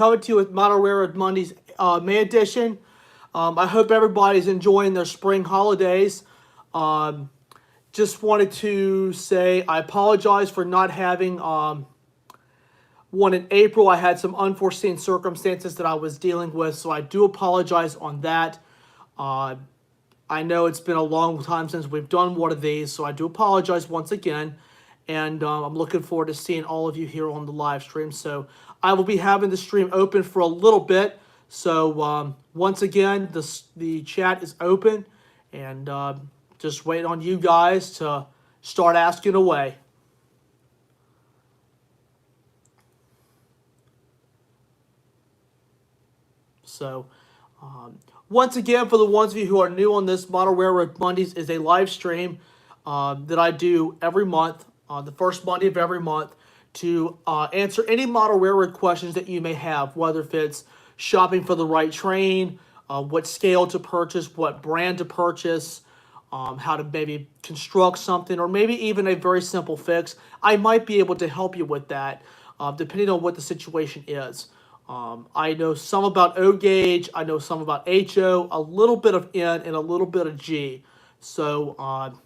coming to you with Model Railroad Mondays May edition. I hope everybody's enjoying their spring holidays. Just wanted to say I apologize for not having one in April. I had some unforeseen circumstances that I was dealing with, so I do apologize on that. I know it's been a long time since we've done one of these, so I do apologize once again. And I'm looking forward to seeing all of you here on the live stream. So I will be having the stream open for a little bit. So once again, the chat is open. And just wait on you guys to start asking away. So once again, for the ones of you who are new on this, Model Railroad Mondays is a live stream that I do every month, on the first Monday of every month, to answer any model railroad questions that you may have, whether if it's shopping for the right train, what scale to purchase, what brand to purchase, how to maybe construct something, or maybe even a very simple fix. I might be able to help you with that, depending on what the situation is. I know some about O gauge, I know some about HO, a little bit of N, and a little bit of G. So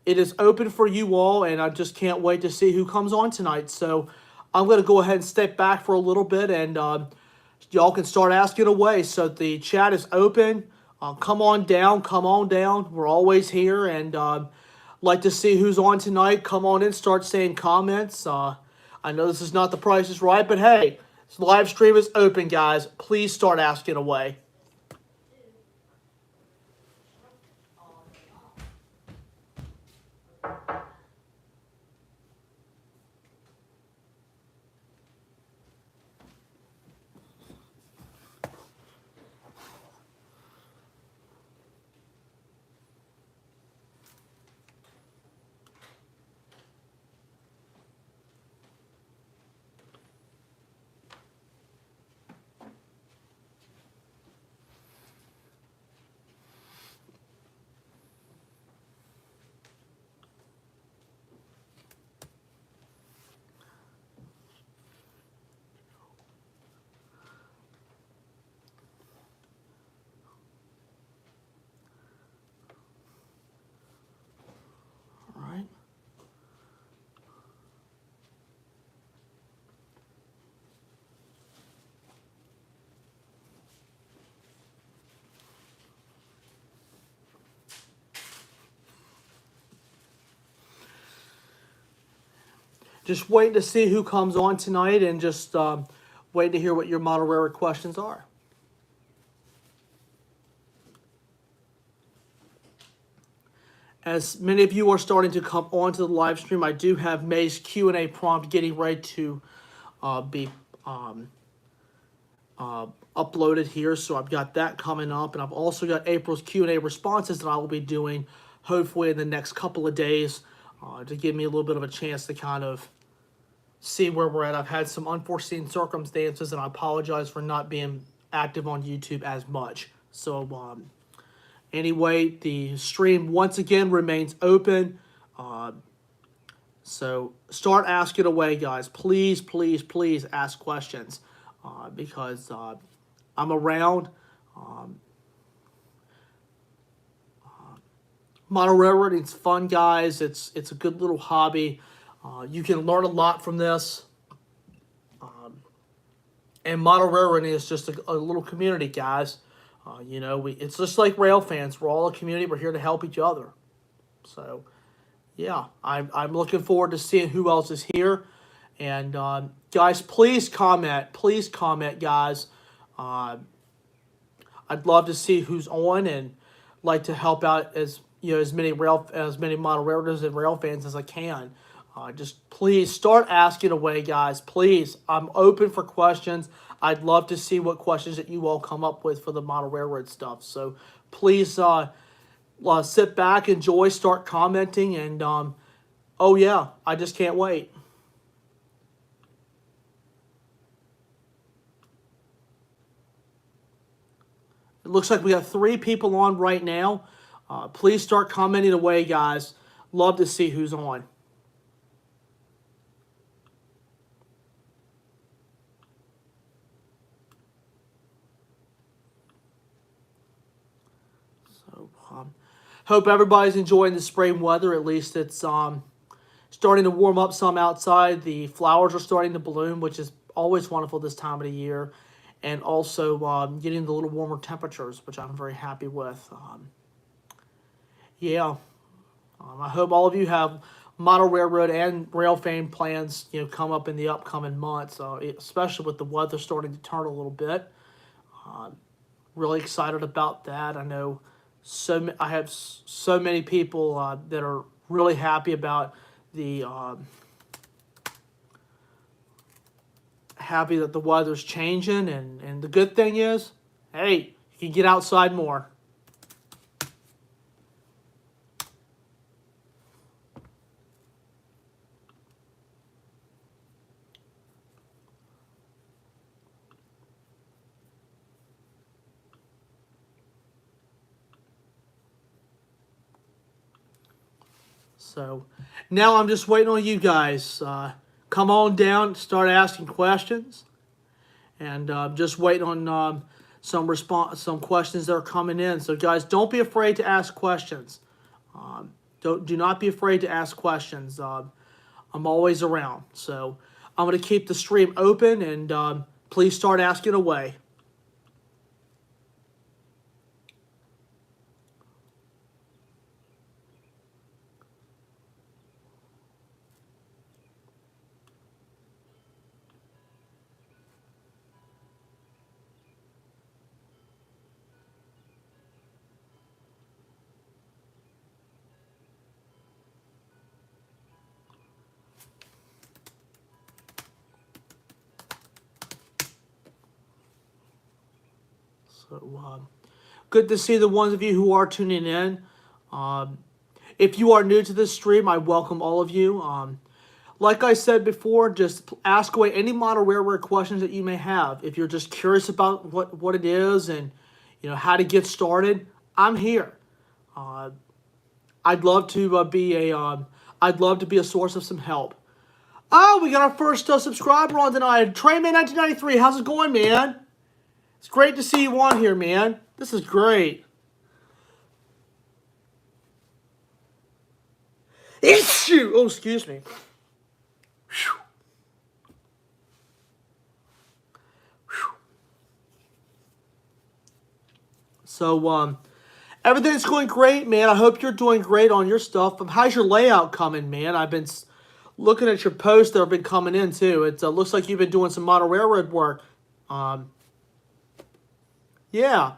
it is open for you all, and I just can't wait to see who comes on tonight. So I'm going to go ahead and step back for a little bit, and y'all can start asking away. So the chat is open. Come on down, come on down. We're always here, and like to see who's on tonight. Come on in, start saying comments. I know this is not The Price is Right, but hey, this live stream is open, guys. Please start asking away. Just waiting to see who comes on tonight, and just waiting to hear what your model railroad questions are. As many of you are starting to come on to the live stream, I do have May's Q&A prompt getting ready to be uploaded here. So I've got that coming up, and I've also got April's Q&A responses that I will be doing hopefully in the next couple of days to give me a little bit of a chance to kind of see where we're at. I've had some unforeseen circumstances, and I apologize for not being active on YouTube as much. So anyway, the stream once again remains open. So start asking away, guys. Please, please, please ask questions because I'm around. Model railroading is fun, guys. It's a good little hobby. You can learn a lot from this. And model railroading is just a little community, guys. You know, it's just like rail fans. We're all a community. We're here to help each other. So, yeah, I'm looking forward to seeing who else is here. And, guys, please comment. Please comment, guys. I'd love to see who's on, and like to help out as many model railroaders and rail fans as I can. Just please start asking away, guys. Please, I'm open for questions. I'd love to see what questions that you all come up with for the model railroad stuff. So please sit back, enjoy, start commenting, and oh yeah, I just can't wait. It looks like we have 3 people on right now. Please start commenting away, guys. Love to see who's on. Hope everybody's enjoying the spring weather. At least it's starting to warm up some outside. The flowers are starting to bloom, which is always wonderful this time of the year. And also getting the little warmer temperatures, which I'm very happy with. I hope all of you have model railroad and rail fame plans, come up in the upcoming months, especially with the weather starting to turn a little bit. Really excited about that. I know I have so many people that are really happy about the happy that the weather's changing, and the good thing is, hey, you can get outside more. So now I'm just waiting on you guys. Come on down, start asking questions, and just waiting on some questions that are coming in. So guys, don't be afraid to ask questions. Do not be afraid to ask questions. I'm always around. So I'm going to keep the stream open, and please start asking away. So good to see the ones of you who are tuning in. If you are new to this stream, I welcome all of you. Like I said before, just ask away any model railroad questions that you may have. If you're just curious about what it is and how to get started, I'm here. I'd love to be a source of some help. Oh, we got our first subscriber on tonight, Trayman1993. How's it going, man? It's great to see you on here, man. This is great. Oh, excuse me. So, everything's going great, man. I hope you're doing great on your stuff. How's your layout coming, man? I've been looking at your posts that have been coming in, too. It looks like you've been doing some model railroad work. Yeah.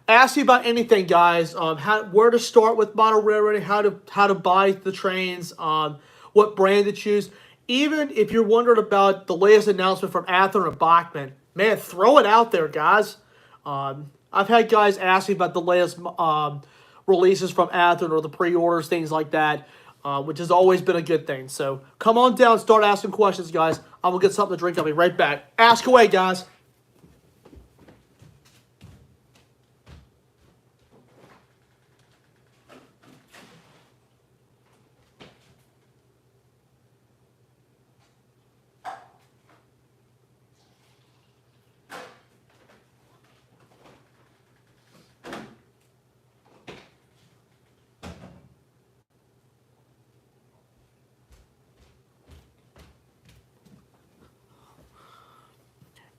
Ask me about anything, guys. Where to start with model railroading, how to buy the trains, what brand to choose. Even if you're wondering about the latest announcement from Atherogenesis and Bachmann, man, throw it out there, guys. I've had guys ask me about the latest releases from Atherogenesis or the pre-orders, things like that, which has always been a good thing. So come on down, start asking questions, guys. I will get something to drink. I'll be right back. Ask away, guys.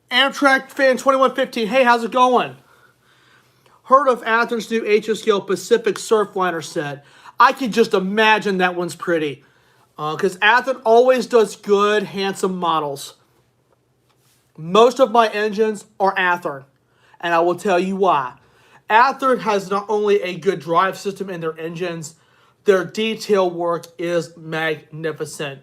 Amtrak fan 2115. Hey, how's it going? Heard of Atherogenesis' new HO-scale Pacific Surfliner set. I can just imagine that one's pretty. Because Atherogenesis always does good, handsome models. Most of my engines are Atherogenesis. And I will tell you why. Atherogenesis has not only a good drive system in their engines, their detail work is magnificent.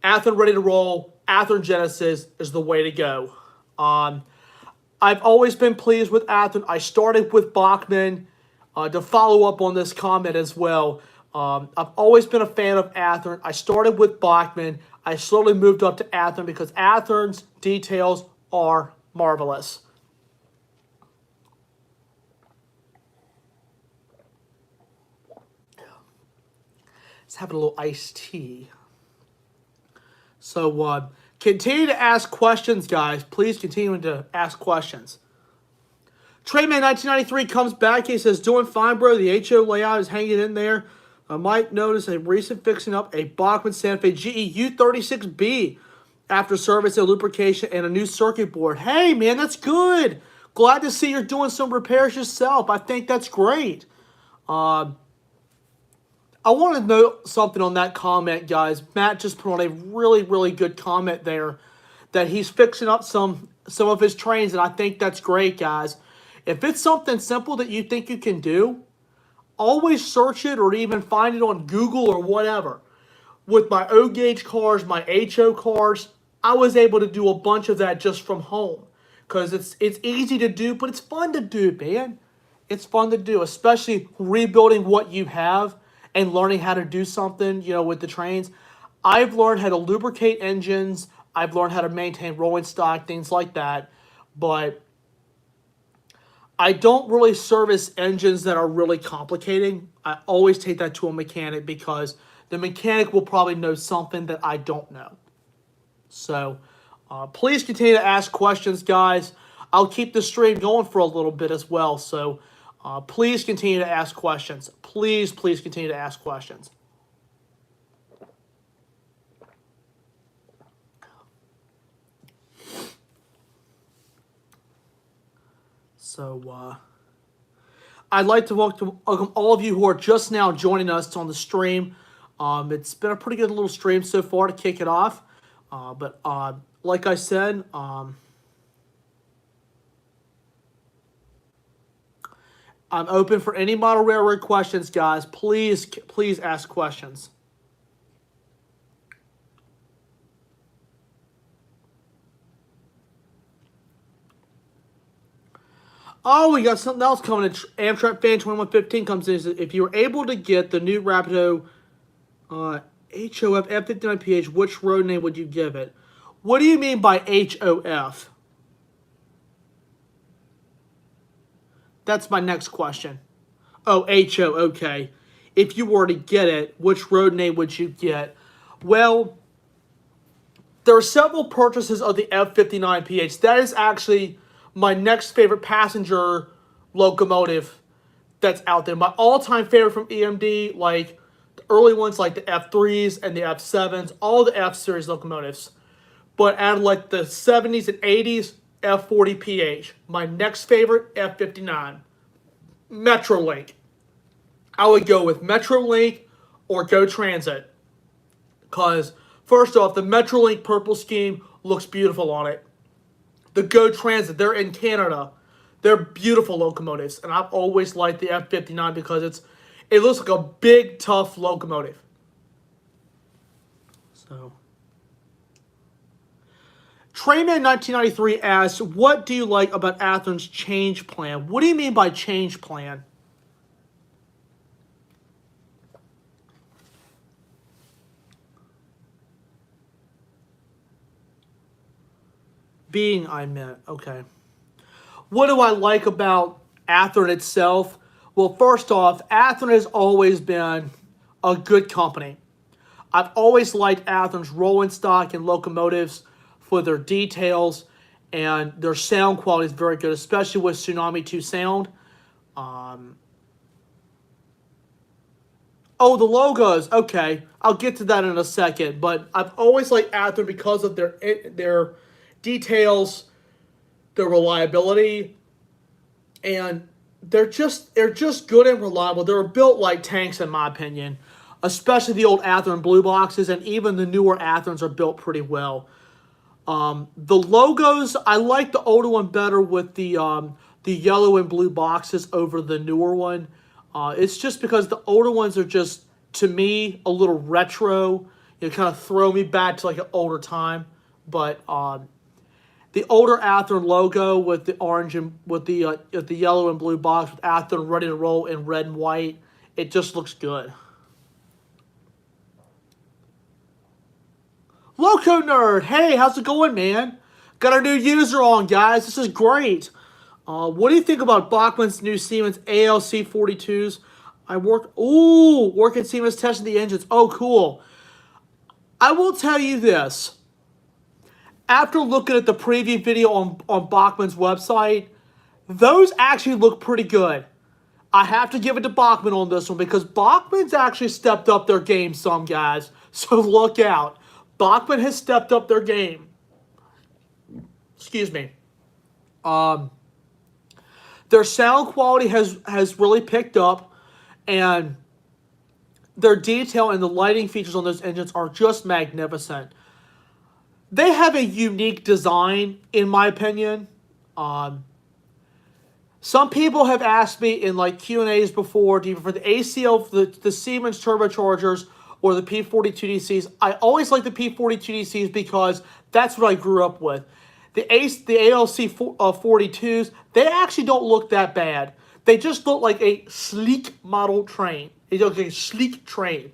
Atherogenesis ready to roll. Atherogenesis is the way to go. I've always been pleased with Atherogenesis. I started with Bachmann to follow up on this comment as well. I've always been a fan of Atherogenesis. I started with Bachmann. I slowly moved up to Atherogenesis because Atherogenesis details are marvelous. Let's have a little iced tea. So, continue to ask questions, guys. Please continue to ask questions. Trayman1993 comes back. He says, doing fine, bro. The HO layout is hanging in there. I might notice a recent fixing up a Bachmann Santa Fe GE U36B after service and lubrication and a new circuit board. Hey, man, that's good. Glad to see you're doing some repairs yourself. I think that's great. I want to note something on that comment, guys. Matt just put on a really, really good comment there that he's fixing up some of his trains, and I think that's great, guys. If it's something simple that you think you can do, always search it or even find it on Google or whatever. With my O-gauge cars, my HO cars, I was able to do a bunch of that just from home. Because it's easy to do, but it's fun to do, man. It's fun to do, especially rebuilding what you have and learning how to do something, you know, with the trains. I've learned how to lubricate engines. I've learned how to maintain rolling stock, things like that. But I don't really service engines that are really complicating. I always take that to a mechanic because the mechanic will probably know something that I don't know. So please continue to ask questions, guys. I'll keep the stream going for a little bit as well. So please continue to ask questions. Please continue to ask questions. So I'd like to welcome all of you who are just now joining us on the stream. It's been a pretty good little stream so far to kick it off. But like I said, I'm open for any model railroad questions, guys. Please ask questions. Oh, we got something else coming in. Amtrak Fan 2115 comes in. If you were able to get the new Rapido HOF F59PH, which road name would you give it? What do you mean by HOF? That's my next question. Oh, HO, okay. If you were to get it, which road name would you get? Well, there are several purchases of the F59PH. That is actually my next favorite passenger locomotive that's out there. My all-time favorite from EMD, like the early ones like the F3s and the F7s, all the F-series locomotives. But out of like the 70s and 80s, F40PH. My next favorite, F59. Metrolink. I would go with Metrolink or Go Transit. Because, first off, the Metrolink purple scheme looks beautiful on it. The Go Transit, they're in Canada. They're beautiful locomotives. And I've always liked the F59 because it looks like a big, tough locomotive. So, Trayman1993 asks, what do you like about Athens' change plan? What do you mean by change plan? Being, I meant. Okay. What do I like about Athearn itself? Well, first off, Athearn has always been a good company. I've always liked Athearn's rolling stock and locomotives for their details, and their sound quality is very good, especially with Tsunami 2 sound. Oh, the logos. Okay, I'll get to that in a second. But I've always liked Athearn because of their details, their reliability, and they're just good and reliable. They're built like tanks, in my opinion. Especially the old Athearn blue boxes, and even the newer Athearns are built pretty well. The logos, I like the older one better with the yellow and blue boxes over the newer one. It's just because the older ones are just, to me, a little retro. You kind of throw me back to like an older time. But the older Athearn logo with the orange and with the yellow and blue box with Athearn ready to roll in red and white, it just looks good. Loco Nerd, hey, how's it going, man? Got our new user on, guys. This is great. What do you think about Bachmann's new Siemens ALC 42s? I work at Siemens testing the engines. Oh, cool. I will tell you this. After looking at the preview video on Bachmann's website, those actually look pretty good. I have to give it to Bachmann on this one because Bachmann's actually stepped up their game some, guys. So look out. Bachmann has stepped up their game. Excuse me. Their sound quality has really picked up, and their detail and the lighting features on those engines are just magnificent. They have a unique design, in my opinion. Some people have asked me in like Q&As before, do you prefer the ACL, the Siemens turbochargers, or the P42DCs? I always like the P42DCs because that's what I grew up with. The ALC 42s, they actually don't look that bad. They just look like a sleek model train. They look like a sleek train.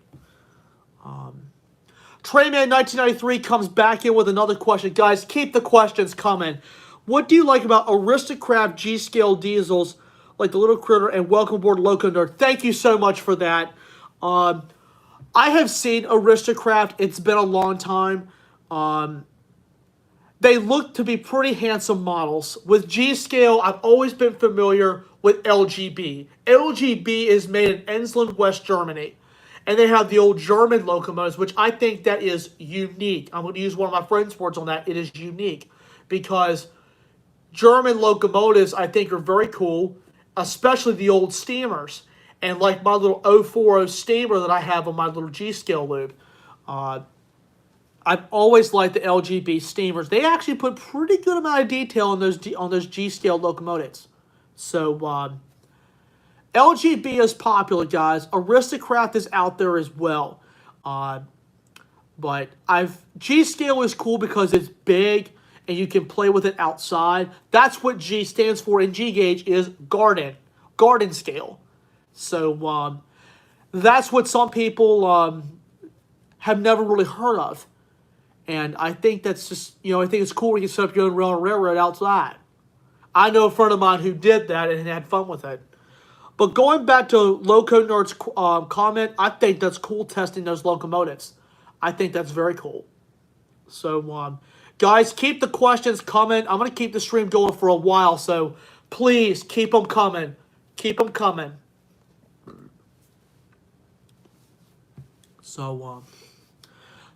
Trayman 1993 comes back in with another question. Guys, keep the questions coming. What do you like about Aristocrat G-Scale diesels like the Little Critter and Welcome Aboard Loco Nerd? Thank you so much for that. I have seen Aristocrat. It's been a long time. They look to be pretty handsome models. With G-Scale, I've always been familiar with LGB. LGB is made in Ensland, West Germany. And they have the old German locomotives, which I think that is unique. I'm going to use one of my friend's words on that. It is unique because German locomotives, I think, are very cool, especially the old steamers. And like my little 040 steamer that I have on my little G-Scale loop. I've always liked the LGB steamers. They actually put pretty good amount of detail on those G-Scale locomotives. So, LGB is popular, guys. Aristocrat is out there as well. But G-Scale is cool because it's big and you can play with it outside. That's what G stands for in G-Gauge is garden scale. So that's what some people have never really heard of. And I think that's just, I think it's cool when you can set up your own railroad outside. I know a friend of mine who did that and had fun with it. But going back to Loco Nerd's comment, I think that's cool testing those locomotives. I think that's very cool. So, guys, keep the questions coming. I'm going to keep the stream going for a while, so please keep them coming. Keep them coming.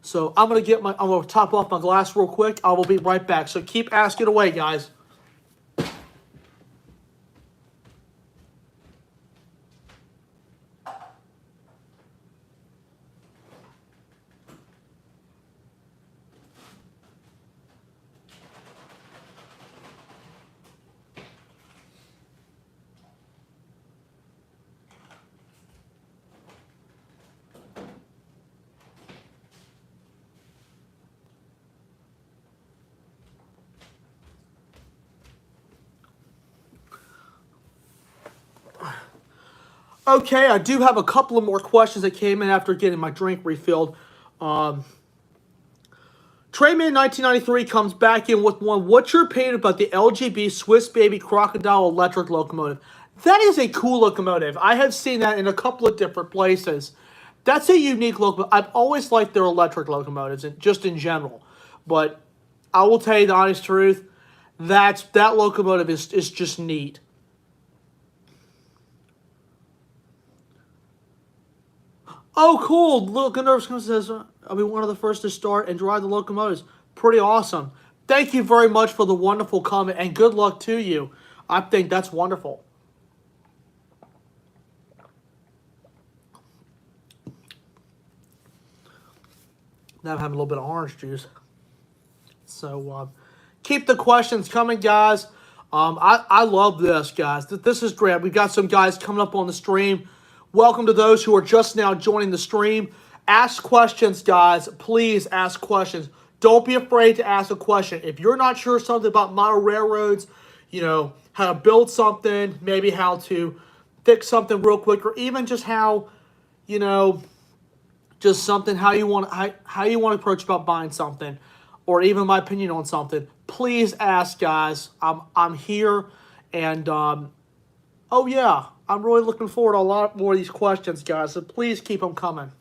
So I'm going to top off my glass real quick. I will be right back. So keep asking away, guys. Okay, I do have a couple of more questions that came in after getting my drink refilled. Trayman1993 comes back in with one. What's your opinion about the LGB Swiss Baby Crocodile electric locomotive? That is a cool locomotive. I have seen that in a couple of different places. That's a unique locomotive. I've always liked their electric locomotives, just in general. But I will tell you the honest truth, that locomotive is just neat. Oh, cool. Little Nervous says, I'll be one of the first to start and drive the locomotives. Pretty awesome. Thank you very much for the wonderful comment, and good luck to you. I think that's wonderful. Now I'm having a little bit of orange juice. So, keep the questions coming, guys. I love this, guys. This is great. We've got some guys coming up on the stream. Welcome to those who are just now joining the stream. Ask questions, guys. Please ask questions. Don't be afraid to ask a question. If you're not sure something about model railroads, how to build something, maybe how to fix something real quick, or even just how, just something, how you want to approach about buying something, or even my opinion on something, please ask, guys. I'm here, and oh yeah, I'm really looking forward to a lot more of these questions, guys. So please keep them coming.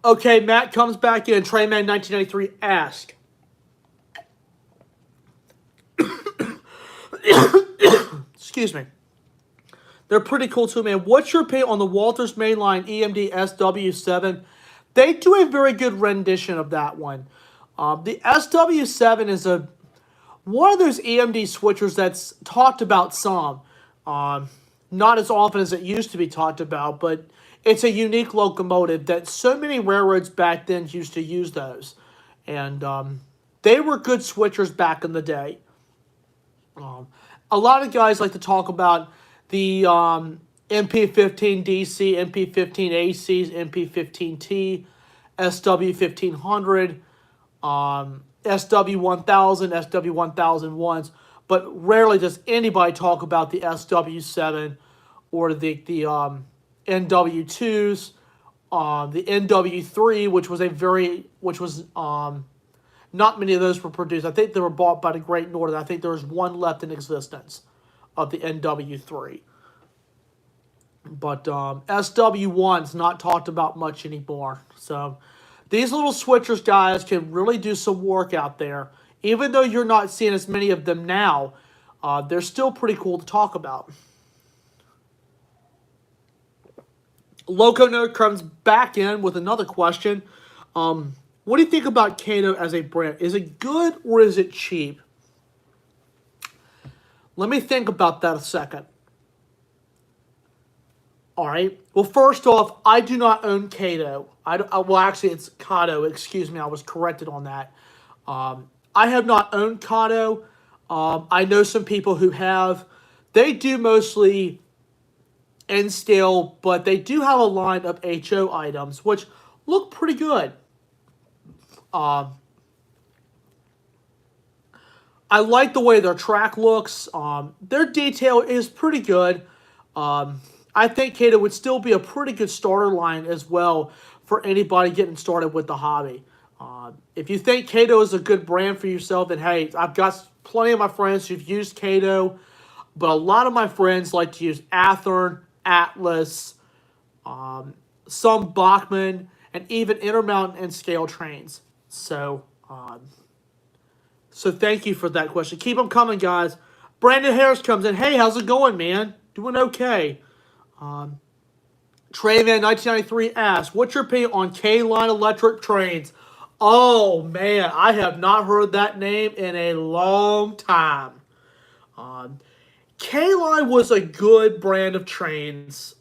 Okay, Matt comes back in. Trayman 1993 ask. Excuse me. They're pretty cool too, man. What's your opinion on the Walters Mainline EMD SW7? They do a very good rendition of that one. The SW7 is one of those EMD switchers that's talked about some. Not as often as it used to be talked about, but it's a unique locomotive that so many railroads back then used to use those. And they were good switchers back in the day. A lot of guys like to talk about the MP15DC, MP15ACs, MP15T, SW1500, SW1000, SW1001s, but rarely does anybody talk about the SW7 or the NW2s, the NW3, which was not many of those were produced. I think they were bought by the Great Northern. I think there was one left in existence of the NW3. But SW1's not talked about much anymore. So these little switchers, guys, can really do some work out there. Even though you're not seeing as many of them now, they're still pretty cool to talk about. Loco Nerd comes back in with another question. What do you think about Kato as a brand? Is it good or is it cheap? Let me think about that a second. All right. Well, first off, I do not own Kato. Well, actually, it's Kato. Excuse me. I was corrected on that. I have not owned Kato. I know some people who have. They do mostly N-scale, but they do have a line of HO items, which look pretty good. I like the way their track looks. Their detail is pretty good. I think Kato would still be a pretty good starter line as well for anybody getting started with the hobby. If you think Kato is a good brand for yourself, then hey, I've got plenty of my friends who've used Kato, but a lot of my friends like to use Atherogenesis, Atlas, some Bachmann, and even Intermountain and scale trains. So thank you for that question. Keep them coming, guys. Brandon Harris comes in. Hey, how's it going, man? Doing okay. Trayman 1993 asks, what's your opinion on K-Line electric trains? Oh, man, I have not heard that name in a long time. K-Line was a good brand of trains.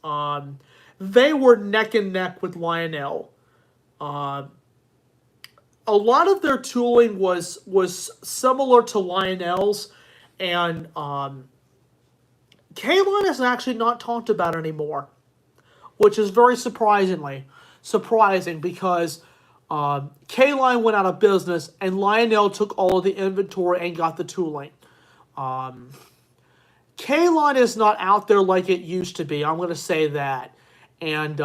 They were neck and neck with Lionel. A lot of their tooling was similar to Lionel's, and K-Line is actually not talked about anymore, which is very surprising because K-Line went out of business and Lionel took all of the inventory and got the tooling. K-Line is not out there like it used to be. I'm going to say that. And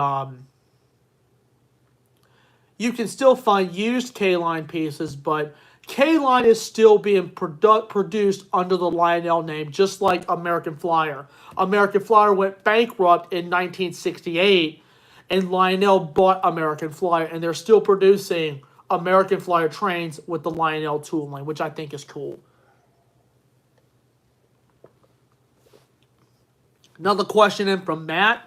you can still find used K-Line pieces, but K-Line is still being produced under the Lionel name, just like American Flyer. American Flyer went bankrupt in 1968, and Lionel bought American Flyer, and they're still producing American Flyer trains with the Lionel tooling, which I think is cool. Another question in from Matt.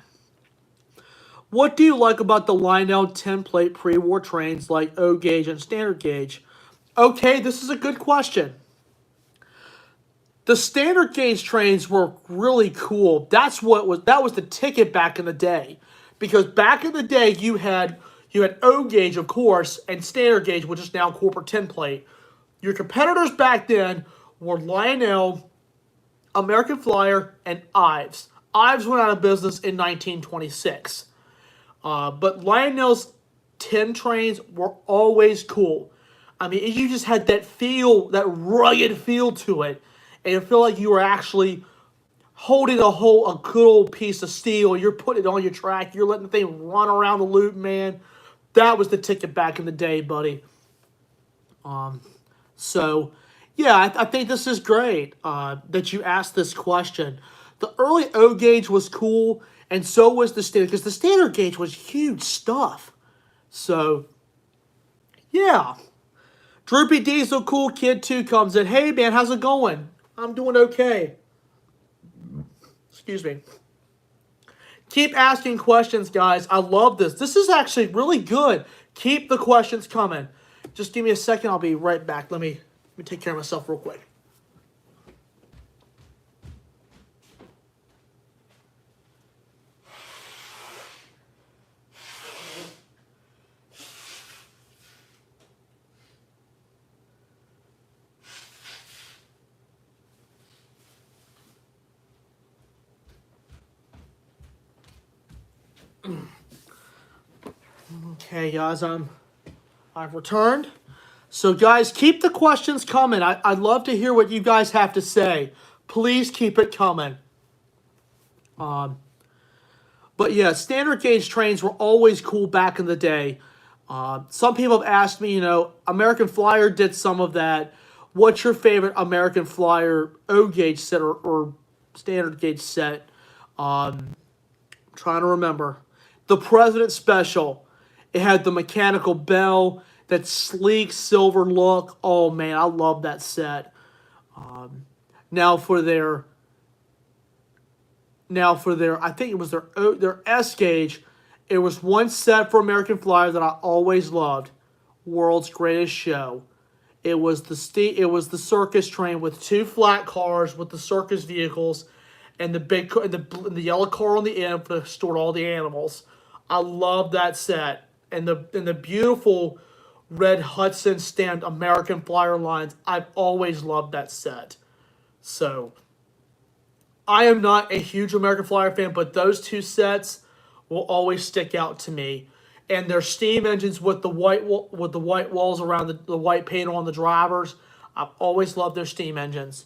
What do you like about the Lionel 10-plate pre-war trains like O gauge and standard gauge? Okay, this is a good question. The standard gauge trains were really cool. That was the ticket back in the day. Because back in the day you had O gauge, of course, and standard gauge, which is now corporate 10-plate. Your competitors back then were Lionel, American Flyer, and Ives. Ives went out of business in 1926. But Lionel's 10 trains were always cool. I mean, you just had that feel, that rugged feel to it. And it felt like you were actually holding a good old piece of steel. You're putting it on your track. You're letting the thing run around the loop, man. That was the ticket back in the day, buddy. So, yeah, I think this is great that you asked this question. The early O gauge was cool, and so was the standard, because the standard gauge was huge stuff. So, yeah. Droopy Diesel Cool Kid 2 comes in. Hey, man, how's it going? I'm doing okay. Excuse me. Keep asking questions, guys. I love this. This is actually really good. Keep the questions coming. Just give me a second. I'll be right back. Let me take care of myself real quick. Okay, guys, I've returned. So, guys, keep the questions coming. I'd love to hear what you guys have to say. Please keep it coming. But yeah, standard gauge trains were always cool back in the day. Some people have asked me, American Flyer did some of that. What's your favorite American Flyer O gauge set or standard gauge set? Trying to remember. The President Special. It had the mechanical bell, that sleek silver look. Oh man, I love that set. Now for their, I think it was their S gauge. It was one set for American Flyer that I always loved. World's Greatest Show. It was the circus train with two flat cars with the circus vehicles, and the yellow car on the end for stored all the animals. I love that set, and the beautiful red Hudson stamped American Flyer lines. I've always loved that set. So I am not a huge American Flyer fan, but those two sets will always stick out to me. And their steam engines with the white walls around the white paint on the drivers. I've always loved their steam engines.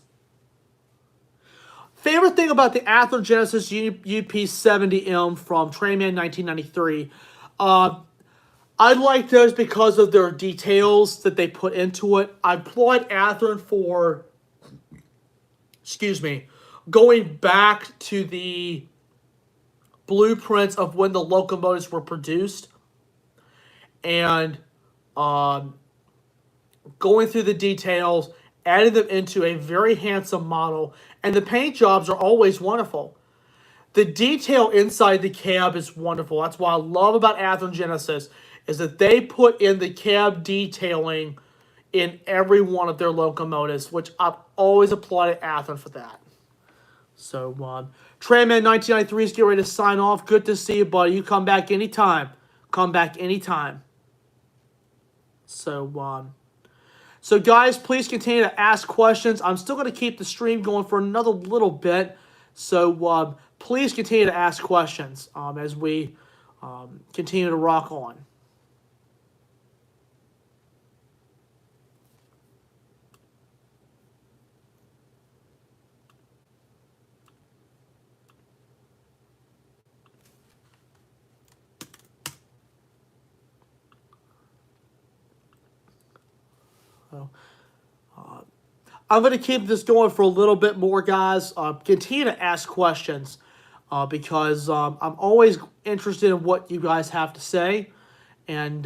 Favorite thing about the Atherogenesis UP70M from Trainman 1993. I like those because of their details that they put into it. I applaud Atheron for, going back to the blueprints of when the locomotives were produced and going through the details, adding them into a very handsome model, and the paint jobs are always wonderful. The detail inside the cab is wonderful. That's what I love about Atherogenesis, is that they put in the cab detailing in every one of their locomotives, which I've always applauded Atheron for that. So, Trainman 1993 is getting ready to sign off. Good to see you, buddy. You come back anytime. Come back anytime. So, guys, please continue to ask questions. I'm still going to keep the stream going for another little bit. So, please continue to ask questions as we continue to rock on. I'm going to keep this going for a little bit more, guys. Continue to ask questions because I'm always interested in what you guys have to say. And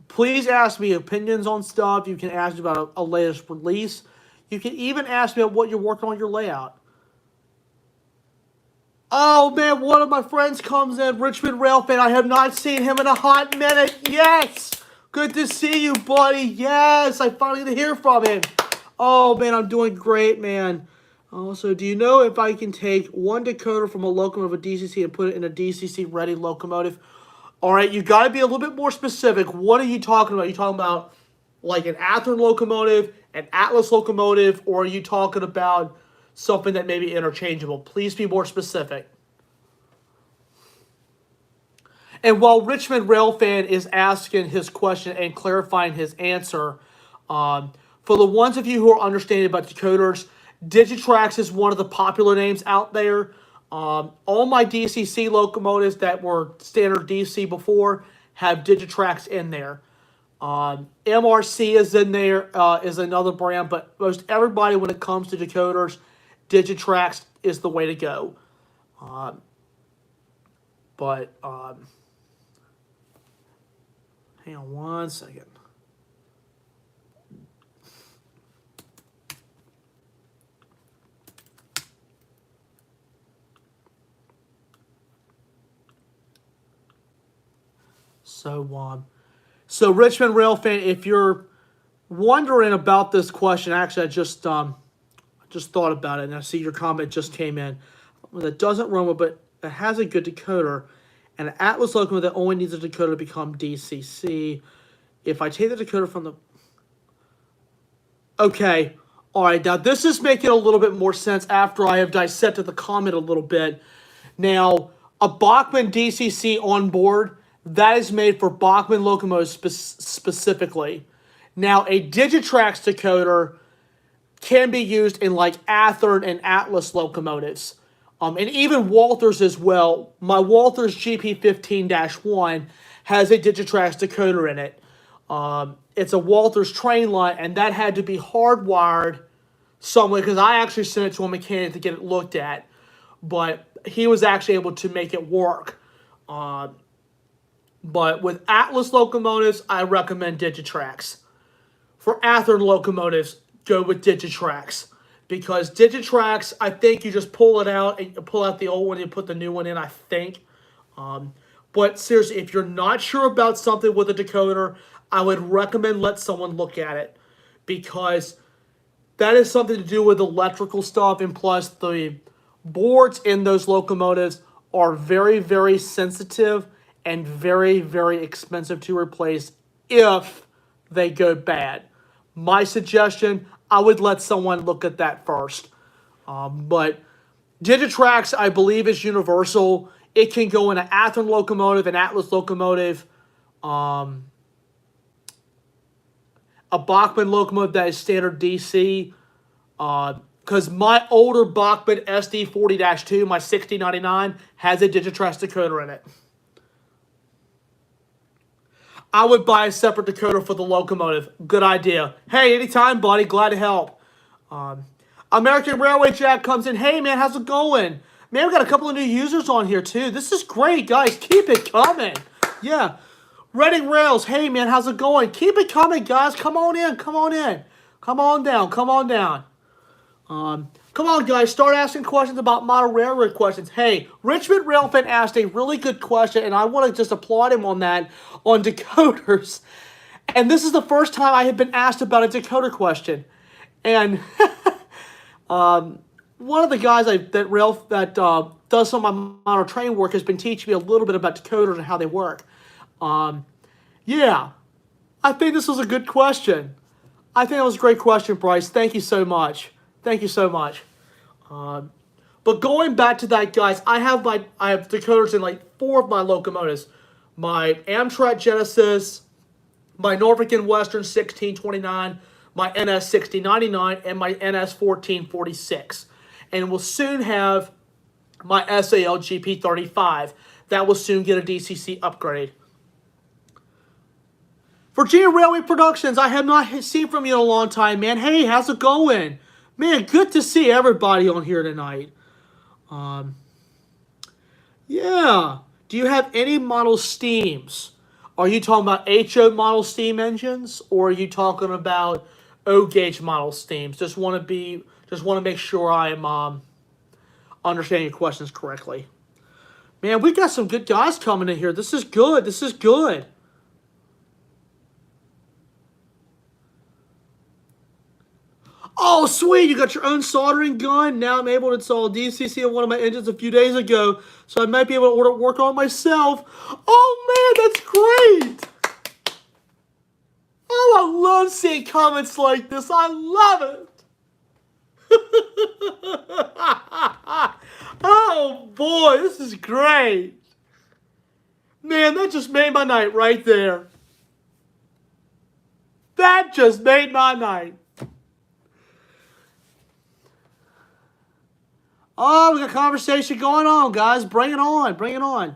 please ask me opinions on stuff. You can ask me about a latest release. You can even ask me about what you're working on your layout. Oh, man, one of my friends comes in, Richmond Rail fan. I have not seen him in a hot minute. Yes! Good to see you, buddy. Yes, I finally get to hear from him. Oh, man, I'm doing great, man. Also, do you know if I can take one decoder from a locomotive of a DCC and put it in a DCC-ready locomotive? All right, you got to be a little bit more specific. What are you talking about? Are you talking about like an Atheron locomotive, an Atlas locomotive, or are you talking about something that may be interchangeable? Please be more specific. And while Richmond Rail fan is asking his question and clarifying his answer, for the ones of you who are understanding about decoders, Digitrax is one of the popular names out there. All my DCC locomotives that were standard DC before have Digitrax in there. MRC is in there, is another brand, but most everybody when it comes to decoders, Digitrax is the way to go. But hang on one second. So Richmond Rail fan, if you're wondering about this question, actually, I just thought about it, and I see your comment just came in. That doesn't run well, but it has a good decoder, and an Atlas locomotive that only needs a decoder to become DCC. If I take the decoder from the... Okay, all right, now this is making a little bit more sense after I have dissected the comment a little bit. Now, a Bachmann DCC on board, that is made for Bachmann locomotives specifically. Now, a Digitrax decoder can be used in like Atherogenesis and Atlas locomotives. And even Walters as well. My Walters GP15-1 has a Digitrax decoder in it. It's a Walters train line, and that had to be hardwired somewhere because I actually sent it to a mechanic to get it looked at. But he was actually able to make it work. But with Atlas locomotives, I recommend Digitrax. For Atherogenesis locomotives, go with Digitrax. Because Digitrax, I think you just pull it out and you pull out the old one and you put the new one in, I think. But seriously, if you're not sure about something with a decoder, I would recommend let someone look at it. Because that is something to do with electrical stuff, and plus the boards in those locomotives are very, very sensitive and very, very expensive to replace if they go bad. My suggestion, I would let someone look at that first. But Digitrax, I believe, is universal. It can go in an Atherogenesis locomotive, an Atlas locomotive, a Bachmann locomotive that is standard DC. Because my older Bachmann SD40-2, my 6099, has a Digitrax decoder in it. I would buy a separate decoder for the locomotive. Good idea. Hey, anytime, buddy. Glad to help. American Railway Jack comes in. Hey, man, how's it going? Man, we got a couple of new users on here, too. This is great, guys. Keep it coming. Yeah. Reading Rails. Hey, man, how's it going? Keep it coming, guys. Come on in. Come on in. Come on down. Come on down. Come on, guys. Start asking questions about model railroad questions. Hey, Richmond Railfan asked a really good question, and I want to just applaud him on that, on decoders. And this is the first time I have been asked about a decoder question. And one of the guys that does some of my model train work has been teaching me a little bit about decoders and how they work. Yeah, I think this was a good question. I think it was a great question, Bryce. Thank you so much. Thank you so much. But going back to that, guys, I have decoders in like 4 of my locomotives. My Amtrak Genesis, my Norfolk and Western 1629, my NS 6099, and my NS 1446. And we'll soon have my SAL GP35. That will soon get a DCC upgrade. Virginia Railway Productions, I have not seen from you in a long time, man. Hey, how's it going? Man, good to see everybody on here tonight. Yeah. Do you have any model steams? Are you talking about HO model steam engines, or are you talking about O gauge model steams? Just want to make sure I'm understanding your questions correctly. Man, we got some good guys coming in here. This is good. This is good. Oh, sweet, you got your own soldering gun. Now I'm able to install DCC on one of my engines a few days ago, so I might be able to work on it myself. Oh, man, that's great. Oh, I love seeing comments like this. I love it. Oh, boy, this is great. Man, that just made my night right there. That just made my night. Oh, we got conversation going on, guys. Bring it on. Bring it on.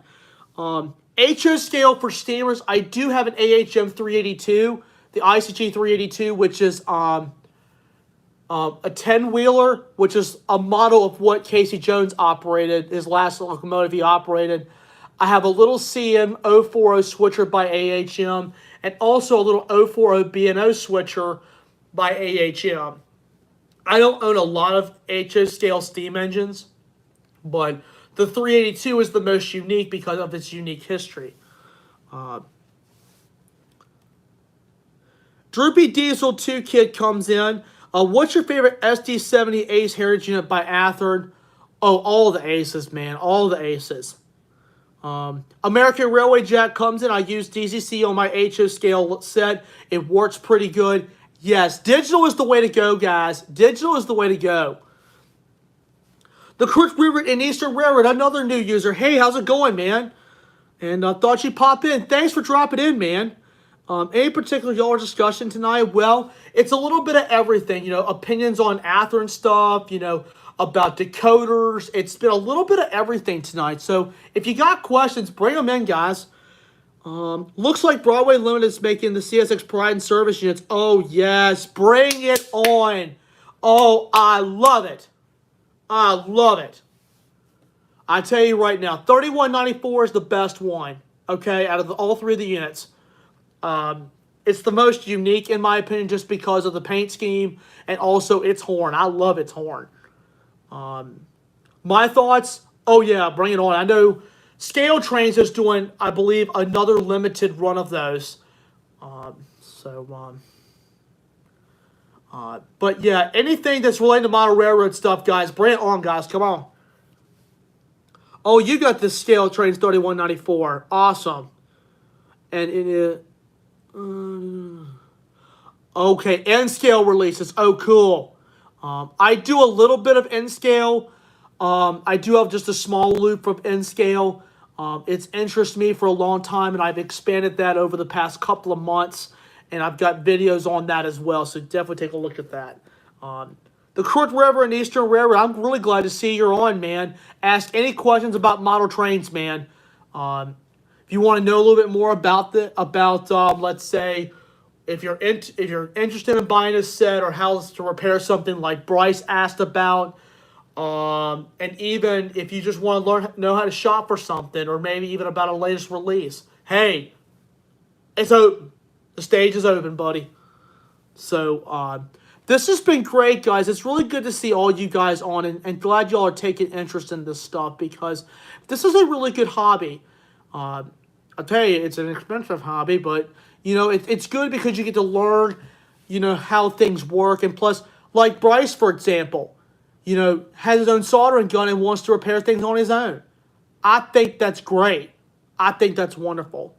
HO scale for steamers. I do have an AHM 382, the ICG 382, which is a 10-wheeler, which is a model of what Casey Jones operated, his last locomotive he operated. I have a little CM040 switcher by AHM, and also a little 040 B&O switcher by AHM. I don't own a lot of HO scale steam engines, but the 382 is the most unique because of its unique history. Droopy Diesel 2 Kid comes in. What's your favorite SD70 Ace Heritage unit by Atherogenesis? Oh, all the aces, man. All the aces. American Railway Jack comes in. I use DCC on my HO scale set. It works pretty good. Yes, digital is the way to go, guys. Digital is the way to go. The Crook River in Eastern Railroad, another new user. Hey, how's it going, man? And I thought you'd pop in. Thanks for dropping in, man. Any particular y'all discussion tonight? Well, it's a little bit of everything. You know, opinions on Ather and stuff, you know, about decoders. It's been a little bit of everything tonight. So if you got questions, bring them in, guys. Looks like Broadway Limited is making the CSX Pride and Service units. Oh, yes. Bring it on. Oh, I love it. I love it. I tell you right now, 3194 is the best one, okay, out of all three of the units. It's the most unique, in my opinion, just because of the paint scheme and also its horn. I love its horn. My thoughts, oh, yeah, bring it on. I know Scale Trains is doing, I believe, another limited run of those. But yeah, anything that's related to model railroad stuff, guys, bring it on, guys. Come on. Oh, you got the Scale Trains 3194. Awesome. And it is... okay, N-scale releases. Oh, cool. I do a little bit of N-scale. I do have just a small loop from N-scale. It's interested me for a long time, and I've expanded that over the past couple of months. And I've got videos on that as well, so definitely take a look at that. The Crook River and Eastern Railroad, I'm really glad to see you're on, man. Ask any questions about model trains, man. If you want to know a little bit more about let's say, if you're interested in buying a set or how to repair something like Bryce asked about, and even if you just want to know how to shop for something, or maybe even about a latest release, hey, it's open. The stage is open, buddy. So, this has been great, guys. It's really good to see all you guys on, and glad y'all are taking interest in this stuff, because this is a really good hobby. I'll tell you, it's an expensive hobby, but, you know, it's good because you get to learn, you know, how things work. And plus, like Bryce, for example, you know, has his own soldering gun and wants to repair things on his own. I think that's great. I think that's wonderful.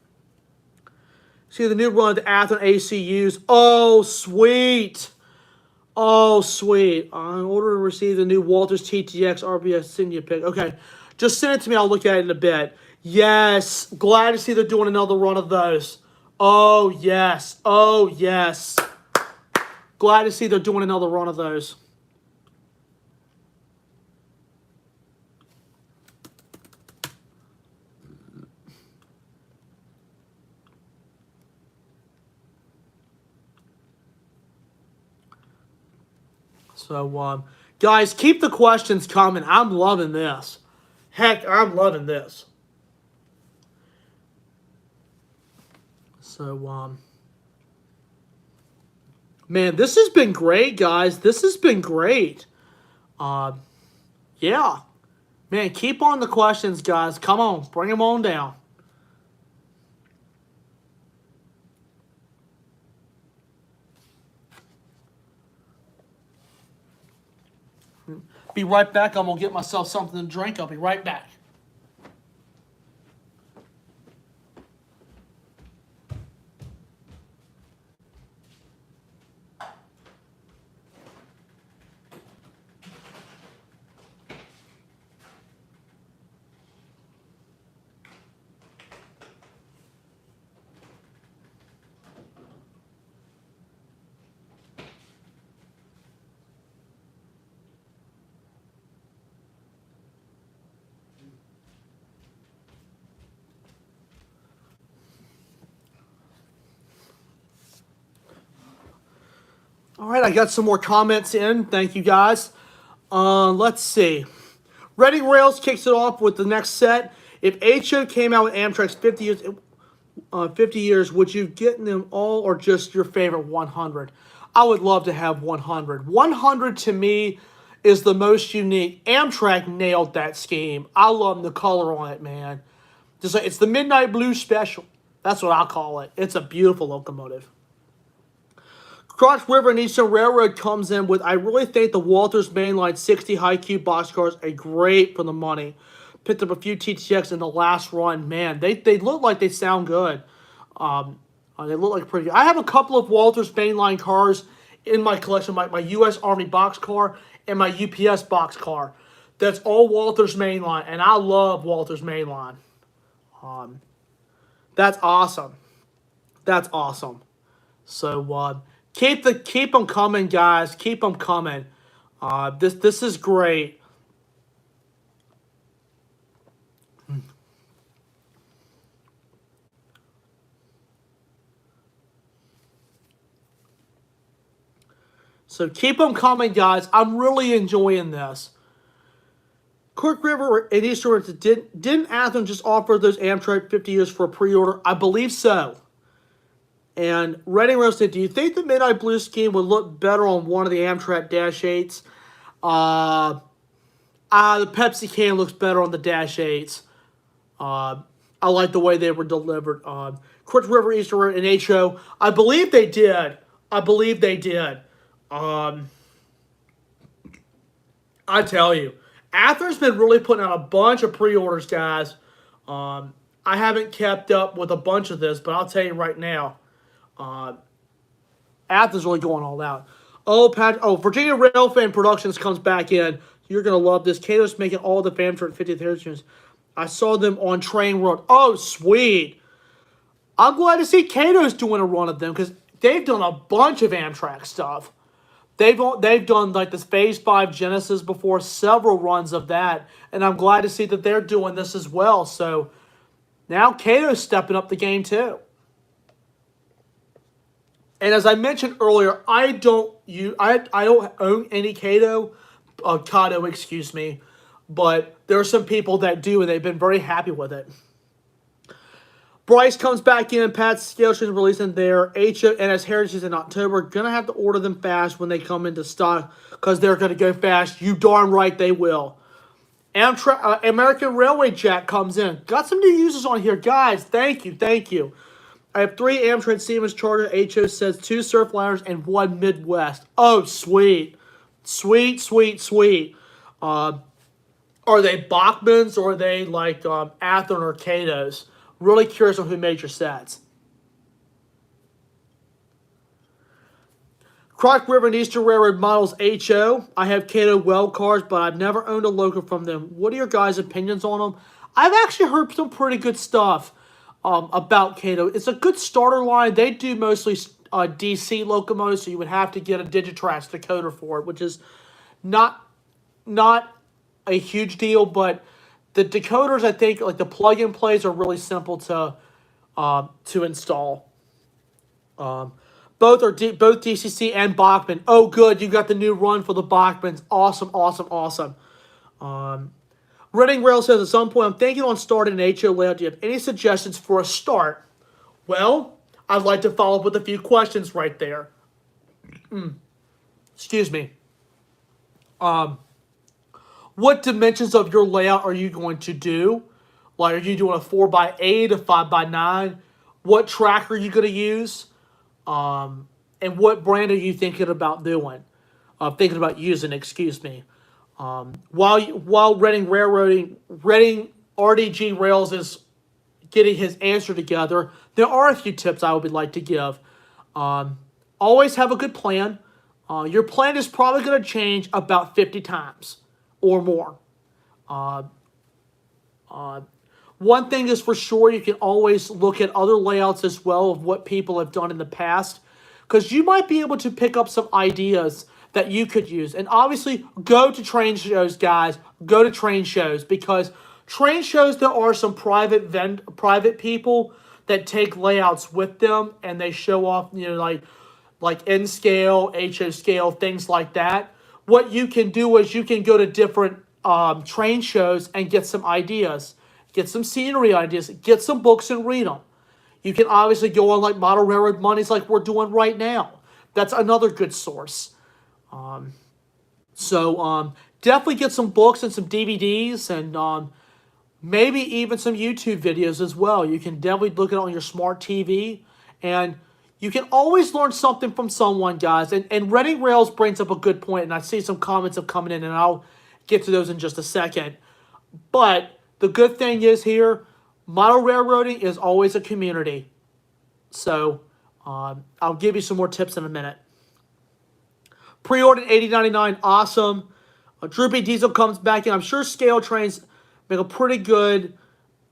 See the new run of the Atheron ACUs. Oh, sweet. Oh, sweet. In order to receive the new Walters TTX RBS, send you a pic. Okay, just send it to me. I'll look at it in a bit. Yes. Glad to see they're doing another run of those. Oh, yes. Oh, yes. Glad to see they're doing another run of those. So, guys, keep the questions coming. I'm loving this. Heck, I'm loving this. So, man, this has been great, guys. This has been great. Yeah. Man, keep on the questions, guys. Come on. Bring them on down. Be right back. I'm going to get myself something to drink. I'll be right back. All right, I got some more comments in. Thank you, guys. Let's see. Ready Rails kicks it off with the next set. If HO came out with Amtrak's 50 years, would you get them all or just your favorite 100? I would love to have 100. 100 to me is the most unique. Amtrak nailed that scheme. I love the color on it, man. Just like, it's the Midnight Blue Special. That's what I call it. It's a beautiful locomotive. Cross River and Eastern Railroad comes in with, I really think the Walters Mainline 60 high cube boxcars are great for the money. Picked up a few TTX in the last run. Man, they look like they sound good. They look like pretty good. I have a couple of Walters Mainline cars in my collection, my U.S. Army boxcar and my UPS boxcar. That's all Walters Mainline, and I love Walters Mainline. That's awesome. That's awesome. So keep them coming, guys. Keep them coming. This is great. So keep them coming, guys. I'm really enjoying this. Crook River and Eastern didn't Athens just offer those Amtrak 50 years for a pre-order? I believe so. And Reading Rose said, do you think the Midnight Blue scheme would look better on one of the Amtrak Dash 8s? The Pepsi can looks better on the Dash 8s. I like the way they were delivered. Crook River, Eastern, and HO. I believe they did. I tell you, Athero's been really putting out a bunch of pre-orders, guys. I haven't kept up with a bunch of this, but I'll tell you right now, Athero's really going all out. Virginia Railfan Productions comes back in. You're going to love this. Cato's making all the Amtrak 50th anniversary. I saw them on Train Road. Oh, sweet. I'm glad to see Cato's doing a run of them because they've done a bunch of Amtrak stuff. They've done like this Phase 5 Genesis before, several runs of that, and I'm glad to see that they're doing this as well. So now Cato's stepping up the game too. And as I mentioned earlier, I don't own any Kato, excuse me, but there are some people that do, and they've been very happy with it. Bryce comes back in. Pat's scale is releasing their HONS Heritage in October. Gonna have to order them fast when they come into stock because they're gonna go fast. You darn right they will. American Railway Jack comes in. Got some new users on here, guys. Thank you. I have 3 Amtrak Siemens Charter. HO says 2 Surfliners and 1 Midwest. Oh, sweet. Are they Bachmanns or are they like Atheron or Katos? Really curious on who made your sets. Croc River and Eastern Railroad models HO. I have Kato Weld cars, but I've never owned a loco from them. What are your guys' opinions on them? I've actually heard some pretty good stuff about Kato. It's a good starter line. They do mostly DC locomotives, so you would have to get a Digitrax decoder for it, which is not a huge deal, but the decoders, I think, like the plug-in plays are really simple to install. Both DCC and Bachmann. Oh, good. You got the new run for the Bachmanns. Awesome. Reading Rail says, at some point, I'm thinking on starting an HO layout. Do you have any suggestions for a start? Well, I'd like to follow up with a few questions right there. Excuse me. What dimensions of your layout are you going to do? Like, are you doing a 4x8, a 5x9? What track are you going to use? And what brand are you thinking about doing? Using, excuse me. While Reading RDG Rails is getting his answer together, there are a few tips I would like to give. Always have a good plan. Your plan is probably going to change about 50 times or more. One thing is for sure, you can always look at other layouts as well of what people have done in the past, because you might be able to pick up some ideas that you could use. And obviously, go to train shows, guys. Go to train shows, because train shows, there are some private people that take layouts with them, and they show off, like N scale, HO scale, things like that. What you can do is you can go to different train shows and get some ideas. get some scenery ideas, get some books and read them. You can obviously go on like Model Railroad Mondays like we're doing right now. That's another good source. So definitely get some books and some DVDs and maybe even some YouTube videos as well. You can definitely look at it on your smart TV. And you can always learn something from someone, guys. And Reading Rails brings up a good point, and I see some comments have come in, and I'll get to those in just a second. But the good thing is here, model railroading is always a community. So I'll give you some more tips in a minute. Pre-ordered $80.99, awesome. Droopy Diesel comes back in. I'm sure scale trains make a pretty good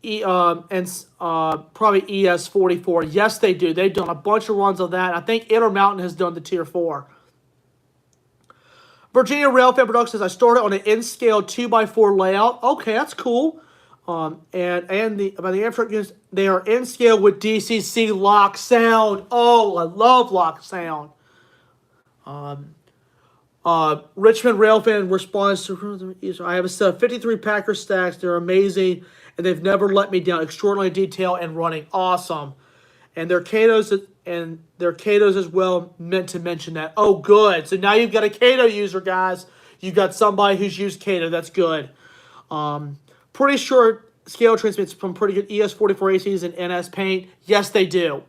probably ES44. Yes, they do. They've done a bunch of runs of that. I think Intermountain has done the Tier 4. Virginia Railfan Productions says, I started on an N-scale 2x4 layout. Okay, that's cool. By the Amtrak units, they are N-scale with DCC lock sound. Oh, I love lock sound. Richmond Railfan responds to, I have a set of 53 Packer stacks. They're amazing, and they've never let me down. Extraordinarily detailed and running awesome. And their Katos as well, meant to mention that. Oh, good. So now you've got a Kato user, guys. You've got somebody who's used Kato. That's good. Pretty sure scale transmits from pretty good ES44 ACs and NS paint. Yes, they do.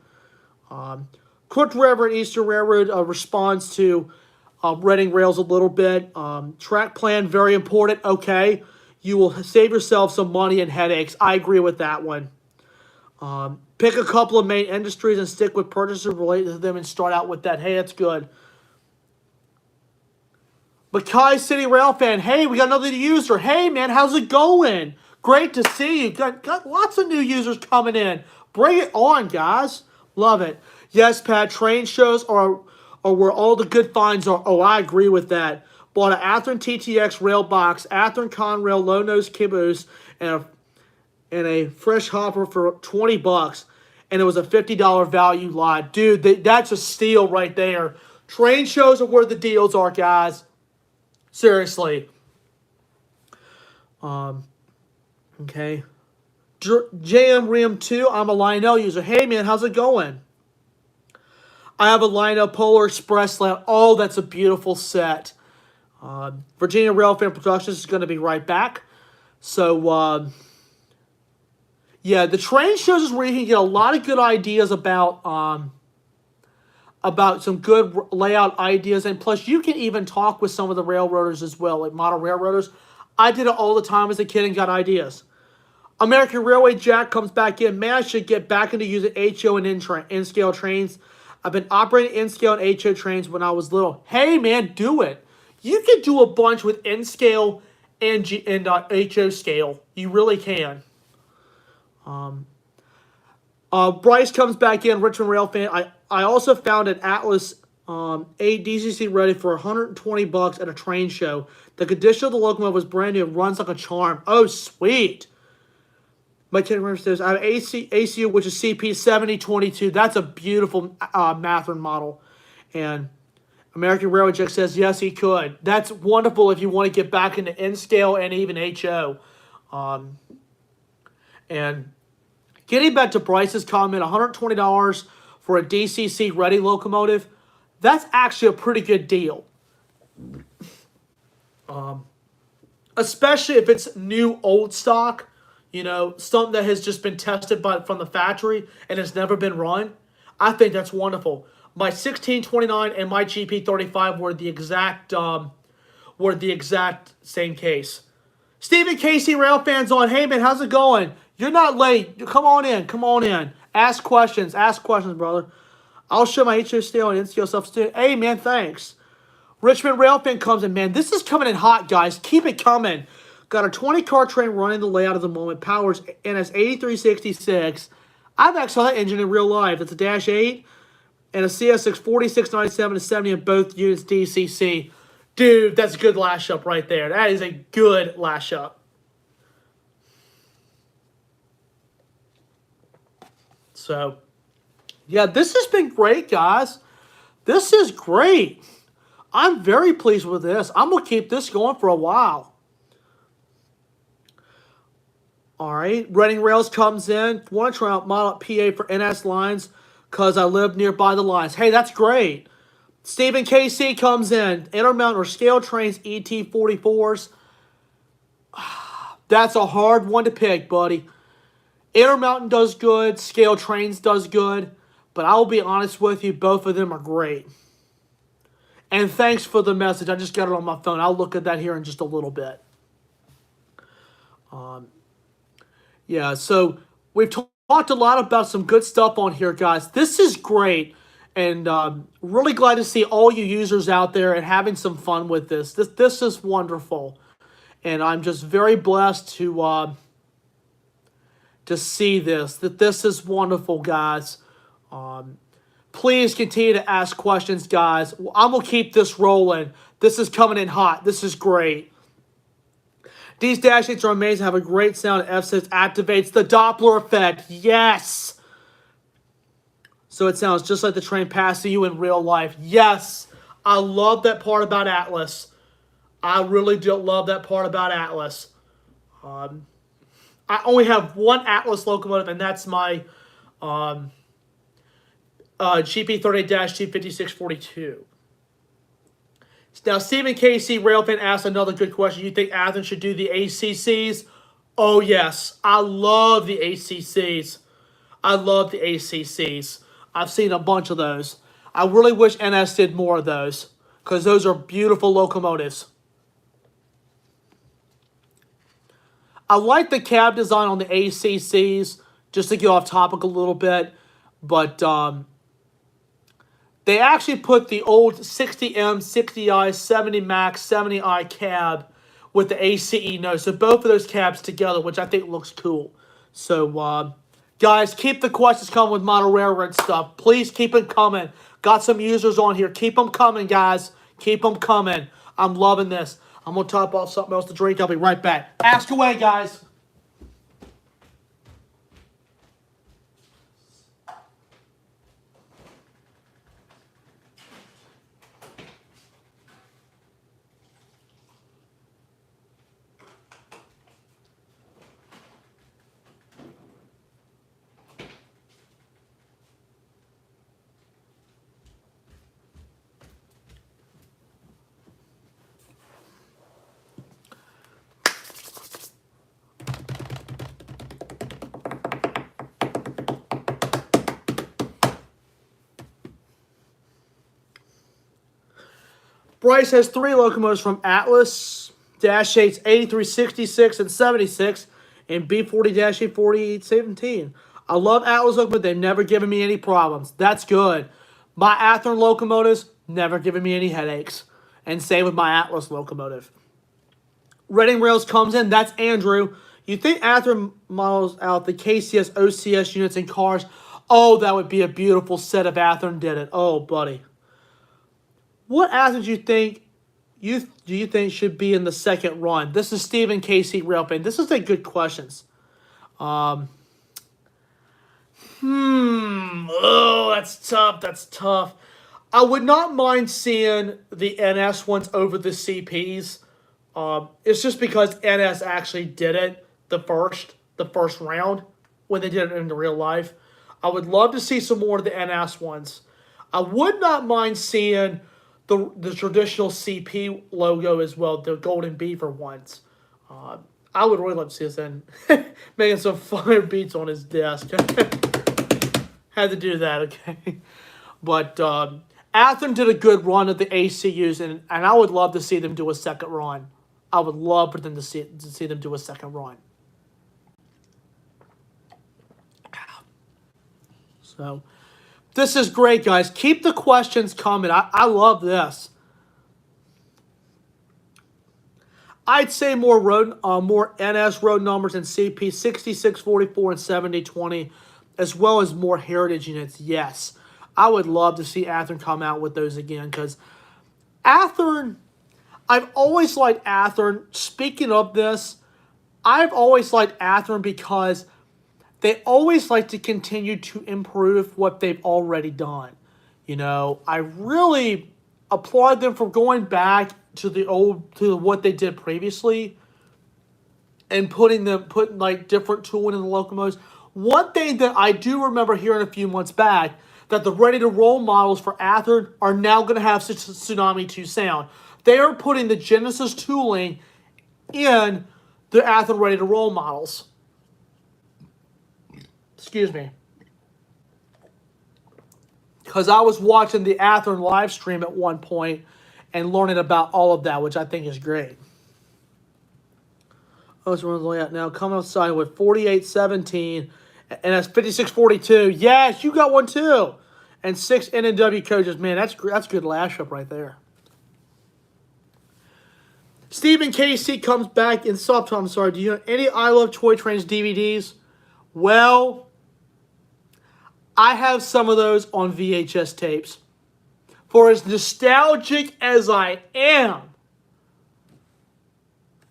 Cooked Railroad, Eastern Railroad responds to Reading Rails a little bit. Track plan, very important. Okay. You will save yourself some money and headaches. I agree with that one. Pick a couple of main industries and stick with purchasers related to them and start out with that. Hey, that's good. Mackay City Railfan. Hey, we got another user. Hey, man, how's it going? Great to see you. Got lots of new users coming in. Bring it on, guys. Love it. Yes, Pat, train shows are where all the good finds are. Oh, I agree with that. Bought an Atheron TTX rail box, Atheron Conrail low nose caboose, and a fresh hopper for $20, and it was a $50 value lot. Dude, that's a steal right there. Train shows are where the deals are, guys. Seriously. Okay. JM Rim 2, I'm a Lionel user. Hey, man, how's it going? I have a Lionel Polar Express layout. Oh, that's a beautiful set. Virginia Railfan Productions is going to be right back. So, yeah, the train shows is where you can get a lot of good ideas about some good layout ideas. And plus, you can even talk with some of the railroaders as well, like model railroaders. I did it all the time as a kid and got ideas. American Railway Jack comes back in. Man, I should get back into using HO and N-scale trains. I've been operating N-scale and HO trains when I was little. Hey, man, do it. You can do a bunch with N-scale and HO scale. You really can. Bryce comes back in, Richmond Railfan. I also found an Atlas 8 DCC ready for $120 at a train show. The condition of the locomotive was brand new and runs like a charm. Oh, sweet. My kid says, I have ACU, which is CP7022. That's a beautiful Matherin model. And American Railway Jack says, yes, he could. That's wonderful if you want to get back into N-scale and even HO. And getting back to Bryce's comment, $120 for a DCC ready locomotive, that's actually a pretty good deal. Especially if it's new old stock, you know, something that has just been tested from the factory and has never been run. I think that's wonderful. My 1629 and my GP35 were the exact same case. Stephen Casey Railfan's on. Hey, man, how's it going? You're not late. Come on in. Come on in. Ask questions. Ask questions, brother. I'll show my HO scale and N-scale substitute. Hey, man, thanks. Richmond Railfan comes in. Man, this is coming in hot, guys. Keep it coming. Got a 20-car train running the layout at the moment. Powers NS8366. I've actually saw that engine in real life. It's a Dash 8 and a CSX 4697 to 70 in both units DCC. Dude, that's a good lash up right there. That is a good lash up. So, yeah, this has been great, guys. This is great. I'm very pleased with this. I'm going to keep this going for a while. All right. Reading Rails comes in. Want to try out model PA for NS lines because I live nearby the lines. Hey, that's great. Stephen KC comes in. Intermountain or scale trains ET44s. That's a hard one to pick, buddy. Intermountain does good. Scale trains does good. But I'll be honest with you, both of them are great. And thanks for the message. I just got it on my phone. I'll look at that here in just a little bit. Yeah, so we've talked a lot about some good stuff on here, guys. This is great. And really glad to see all you users out there and having some fun with this. This is wonderful. And I'm just very blessed to see this. That this is wonderful, guys. Please continue to ask questions, guys. I'm going to keep this rolling. This is coming in hot. This is great. These dash 8s are amazing. Have a great sound. F6 activates the Doppler effect. Yes! So it sounds just like the train passing you in real life. Yes! I love that part about Atlas. I really do love that part about Atlas. I only have one Atlas locomotive, and that's my GP38-T5642. Now, Stephen KC Railfan asked another good question. You think Athens should do the ACCs? Oh, yes. I love the ACCs. I love the ACCs. I've seen a bunch of those. I really wish NS did more of those because those are beautiful locomotives. I like the cab design on the ACCs, just to get off topic a little bit, but they actually put the old 60M, 60i, 70 Max, 70i cab with the ACE nose. So both of those cabs together, which I think looks cool. So, guys, keep the questions coming with model railroad stuff. Please keep it coming. Got some users on here. Keep them coming, guys. Keep them coming. I'm loving this. I'm going to top off something else to drink. I'll be right back. Ask away, guys. Bryce has 3 locomotives from Atlas, Dash 8s 83, 66, and 76, and B40-8 4817. I love Atlas locomotives. They've never given me any problems. That's good. My Athearn locomotives, never given me any headaches. And same with my Atlas locomotive. Reading Rails comes in. That's Andrew. You think Athearn models out the KCS, OCS units and cars? Oh, that would be a beautiful set if Athearn did it. Oh, buddy. What Athens do you think should be in the second run? This is Stephen KC Railpan. This is a good questions. Oh, that's tough. That's tough. I would not mind seeing the NS ones over the CPs. It's just because NS actually did it the first round when they did it in the real life. I would love to see some more of the NS ones. I would not mind seeing the traditional CP logo as well, the Golden Beaver ones. I would really love to see us then making some fire beats on his desk. Had to do that, okay? But Athearn did a good run at the ACUs, and I would love to see them do a second run. I would love for them to see them do a second run. So, this is great, guys. Keep the questions coming. I love this. I'd say more NS road numbers and CP 6644 and 7020, as well as more heritage units. Yes, I would love to see Athearn come out with those again because Athearn. I've always liked Athearn. Speaking of this, I've always liked Athearn because they always like to continue to improve what they've already done. You know, I really applaud them for going back to what they did previously and putting like different tooling in the locomotives. One thing that I do remember hearing a few months back, that the ready-to-roll models for Athearn are now going to have Tsunami 2 sound. They are putting the Genesis tooling in the Athearn ready-to-roll models. Excuse me. Because I was watching the Athearn live stream at one point and learning about all of that, which I think is great. Oh, so we're going to now come outside with 4817, and that's 5642. Yes, you got one too. And 6 NNW coaches. Man, that's good lash up right there. Stephen KC comes back in sub. I'm sorry. Do you have any I Love Toy Trains DVDs? Well, I have some of those on VHS tapes. For as nostalgic as I am,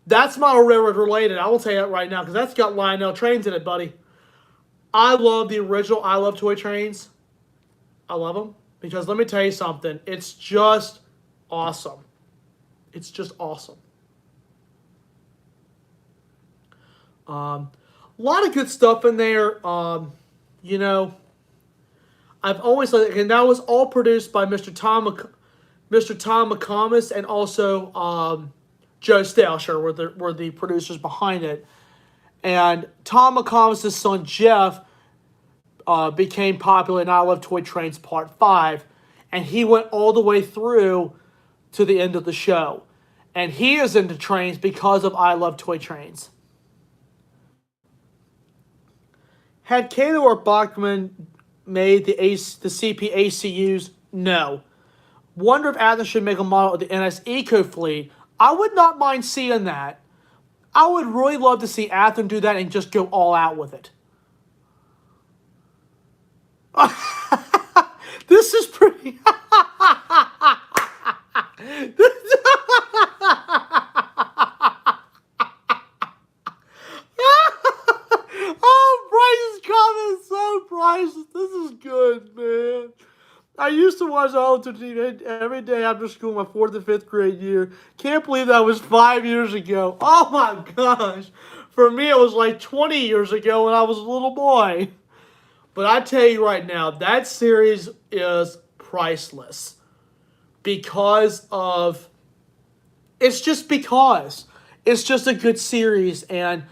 that's model railroad related. I will tell you that right now, because that's got Lionel trains in it, buddy. I love the original I Love Toy Trains. I love them because let me tell you something. It's just awesome. It's just awesome. A lot of good stuff in there. You know, I've always liked it, and that was all produced by Mr. Tom McComas and also Joe Stalsher were the producers behind it. And Tom McComas' son Jeff became popular in I Love Toy Trains Part 5. And he went all the way through to the end of the show. And he is into trains because of I Love Toy Trains. Had Kato or Bachmann made the CP ACUs? No. Wonder if Athearn should make a model of the NS Eco Fleet. I would not mind seeing that. I would really love to see Athearn do that and just go all out with it. This is pretty... Oh, Bryce's comment is so priceless. This is good, man. I used to watch all of TV every day after school my 4th and 5th grade year. Can't believe that was 5 years ago. Oh my gosh. For me, it was like 20 years ago when I was a little boy. But I tell you right now, that series is priceless. Because of... It's just because. It's just a good series. And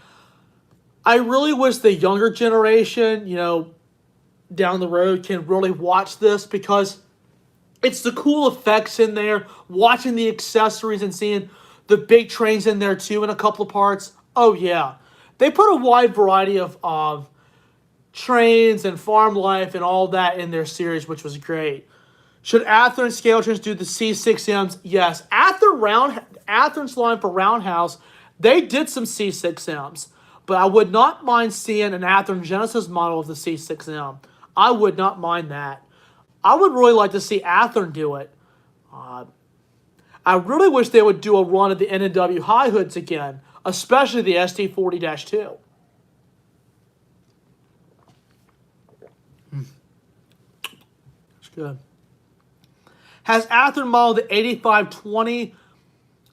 I really wish the younger generation, you know, down the road can really watch this, because it's the cool effects in there, watching the accessories and seeing the big trains in there too in a couple of parts. Oh yeah, they put a wide variety of trains and farm life and all that in their series, which was great. Should Athearn scale trains do the C6Ms? Yes. Athearn's line for Roundhouse, they did some C6Ms, but I would not mind seeing an Athearn Genesis model of the C6M. I would not mind that. I would really like to see Athearn do it. I really wish they would do a run of the NNW high hoods again, especially the SD40-2. It's good. Has Athearn modeled the 8520?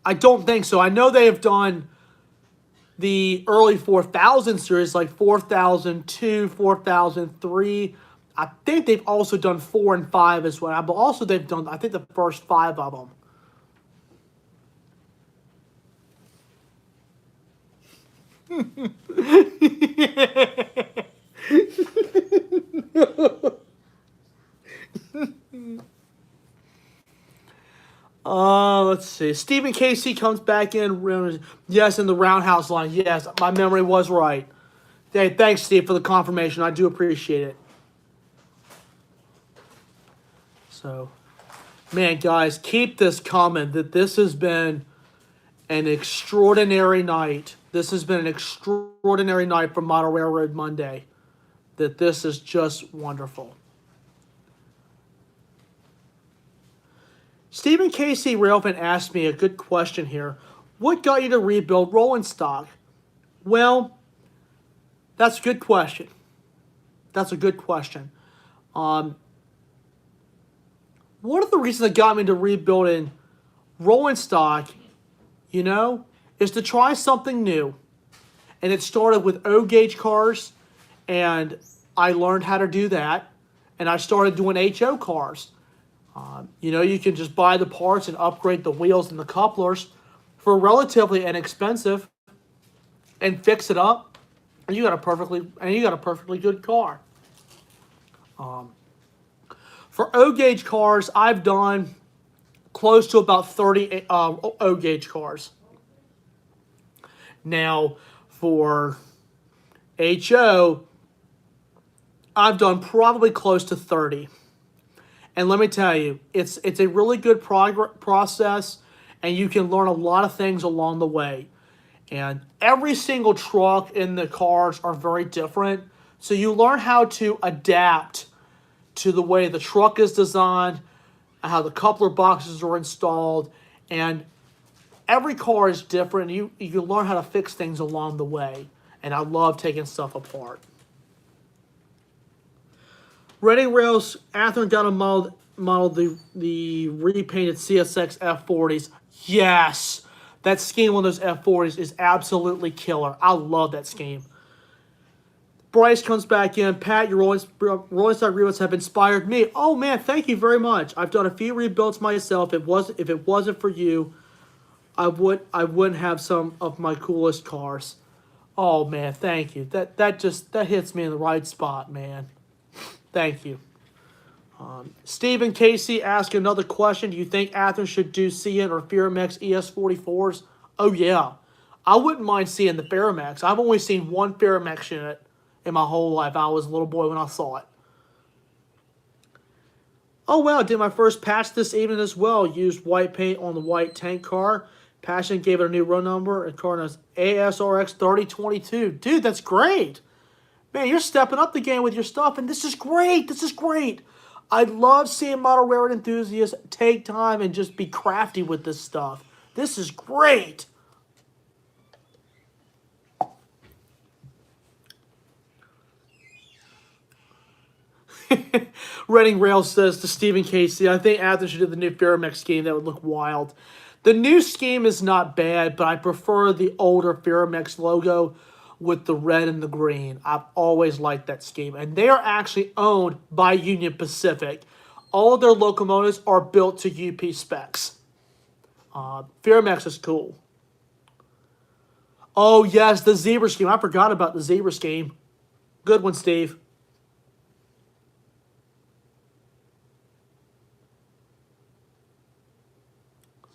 I don't think so. I know they have done the early 4000 series, like 4002, 4003. I think they've also done 4 and 5 as well. But also they've done, I think, the first 5 of them. Let's see. Stephen Casey comes back in. Yes, in the Roundhouse line. Yes, my memory was right. Hey, thanks, Steve, for the confirmation. I do appreciate it. So, man, guys, keep this coming. That this has been an extraordinary night. This has been an extraordinary night for Model Railroad Monday. That this is just wonderful. Stephen Casey Railfan asked me a good question here. What got you to rebuild rolling stock? Well, that's a good question. That's a good question. One of the reasons that got me to rebuilding rolling stock, you know, is to try something new. And it started with O-gauge cars, and I learned how to do that. And I started doing HO cars. You know, you can just buy the parts and upgrade the wheels and the couplers for relatively inexpensive and fix it up. And you got a perfectly good car. For O-gauge cars, I've done close to about 30 O-gauge cars. Now, for HO, I've done probably close to 30. And let me tell you, it's a really good process, and you can learn a lot of things along the way. And every single truck in the cars are very different, so you learn how to adapt to the way the truck is designed, how the coupler boxes are installed, and every car is different. You can learn how to fix things along the way, and I love taking stuff apart. Reading Rails, Atherogenesis got a model the repainted CSX F40s. Yes, that scheme on those F40s is absolutely killer. I love that scheme. Bryce comes back in. Pat, your Rolling Stock rebuilds have inspired me. Oh man, thank you very much. I've done a few rebuilds myself. If it wasn't for you, I wouldn't have some of my coolest cars. Oh man, thank you. That hits me in the right spot, man. Thank you. Stephen Casey asked another question. Do you think Athens should do CN or Firamex ES44s? Oh yeah, I wouldn't mind seeing the Firamex. I've only seen one Firamex unit in my whole life. I was a little boy when I saw it. Oh wow, did my first patch this evening as well. Used white paint on the white tank car. Passion gave it a new row number. And car knows ASRX 3022. Dude, that's great. Man, you're stepping up the game with your stuff, and this is great. This is great. I love seeing model railroad enthusiasts take time and just be crafty with this stuff. This is great. Reading Rail says to Stephen Casey, I think Athens should do the new Firamex scheme. That would look wild. The new scheme is not bad, but I prefer the older Firamex logo with the red and the green. I've always liked that scheme. And they are actually owned by Union Pacific. All of their locomotives are built to UP specs. Firamex is cool. Oh, yes, the zebra scheme. I forgot about the zebra scheme. Good one, Steve.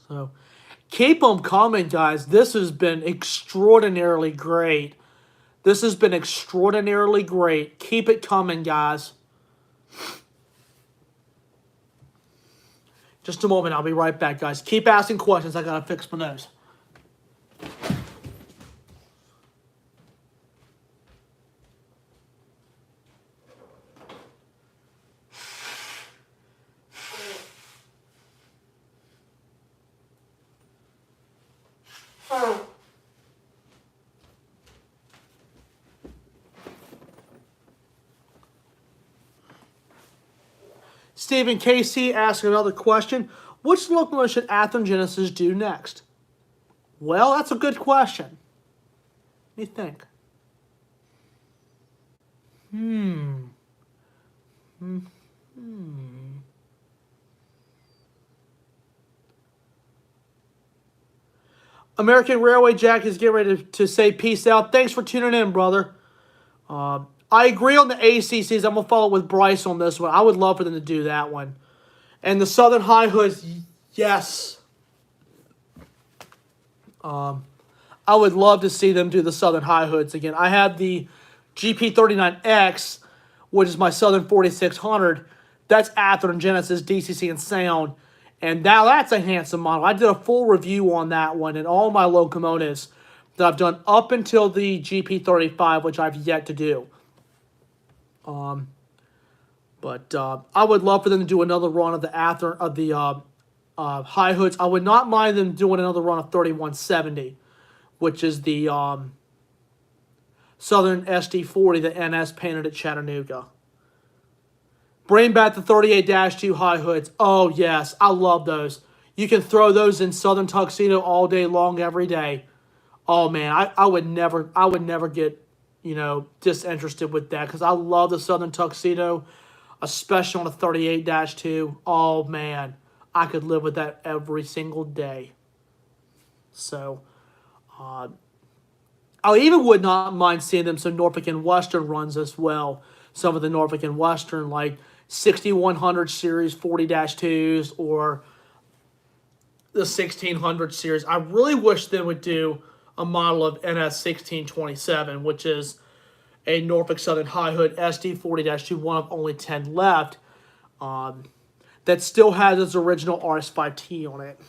So, keep them coming, guys. This has been extraordinarily great. This has been extraordinarily great. Keep it coming, guys. Just a moment. I'll be right back, guys. Keep asking questions. I got to fix my nose. Stephen Casey asked another question. Which locomotive should Atherogenesis do next? Well, that's a good question. Let me think. American Railway Jack is getting ready to say peace out. Thanks for tuning in, brother. I agree on the ACCs. I'm going to follow with Bryce on this one. I would love for them to do that one. And the Southern High Hoods, yes. I would love to see them do the Southern High Hoods again. I have the GP39X, which is my Southern 4600. That's Atherogenesis, DCC, and Sound. And now that's a handsome model. I did a full review on that one and all my locomotives that I've done up until the GP35, which I've yet to do. But I would love for them to do another run of the High Hoods. I would not mind them doing another run of 3170, which is the Southern SD40 that NS painted at Chattanooga. Bring back the 38-2 High Hoods. Oh, yes. I love those. You can throw those in Southern Tuxedo all day long, every day. Oh man, I would never get, disinterested with that because I love the Southern Tuxedo, especially on a 38-2. Oh man, I could live with that every single day. So, I even would not mind seeing them some Norfolk and Western runs as well. Some of the Norfolk and Western, like 6100 series 40-2s or the 1600 series. I really wish they would do a model of NS 1627, which is a Norfolk Southern High Hood SD 40-2, one of only 10 left, that still has its original RS5T on it.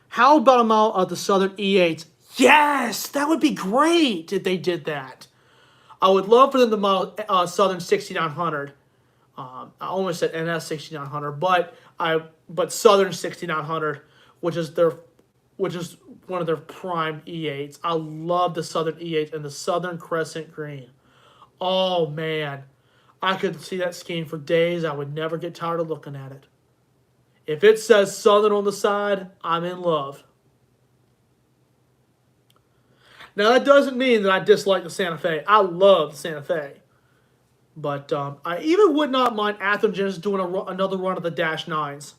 How about a model of the Southern E8s? Yes, that would be great if they did that. I would love for them to model Southern 6900. I almost said NS 6900, but Southern 6900, which is one of their prime E8s. I love the Southern E8 and the Southern Crescent Green. Oh man, I could see that scheme for days. I would never get tired of looking at it. If it says Southern on the side, I'm in love. Now, that doesn't mean that I dislike the Santa Fe. I love the Santa Fe. But I even would not mind Atherogenesis doing another run of the Dash 9s.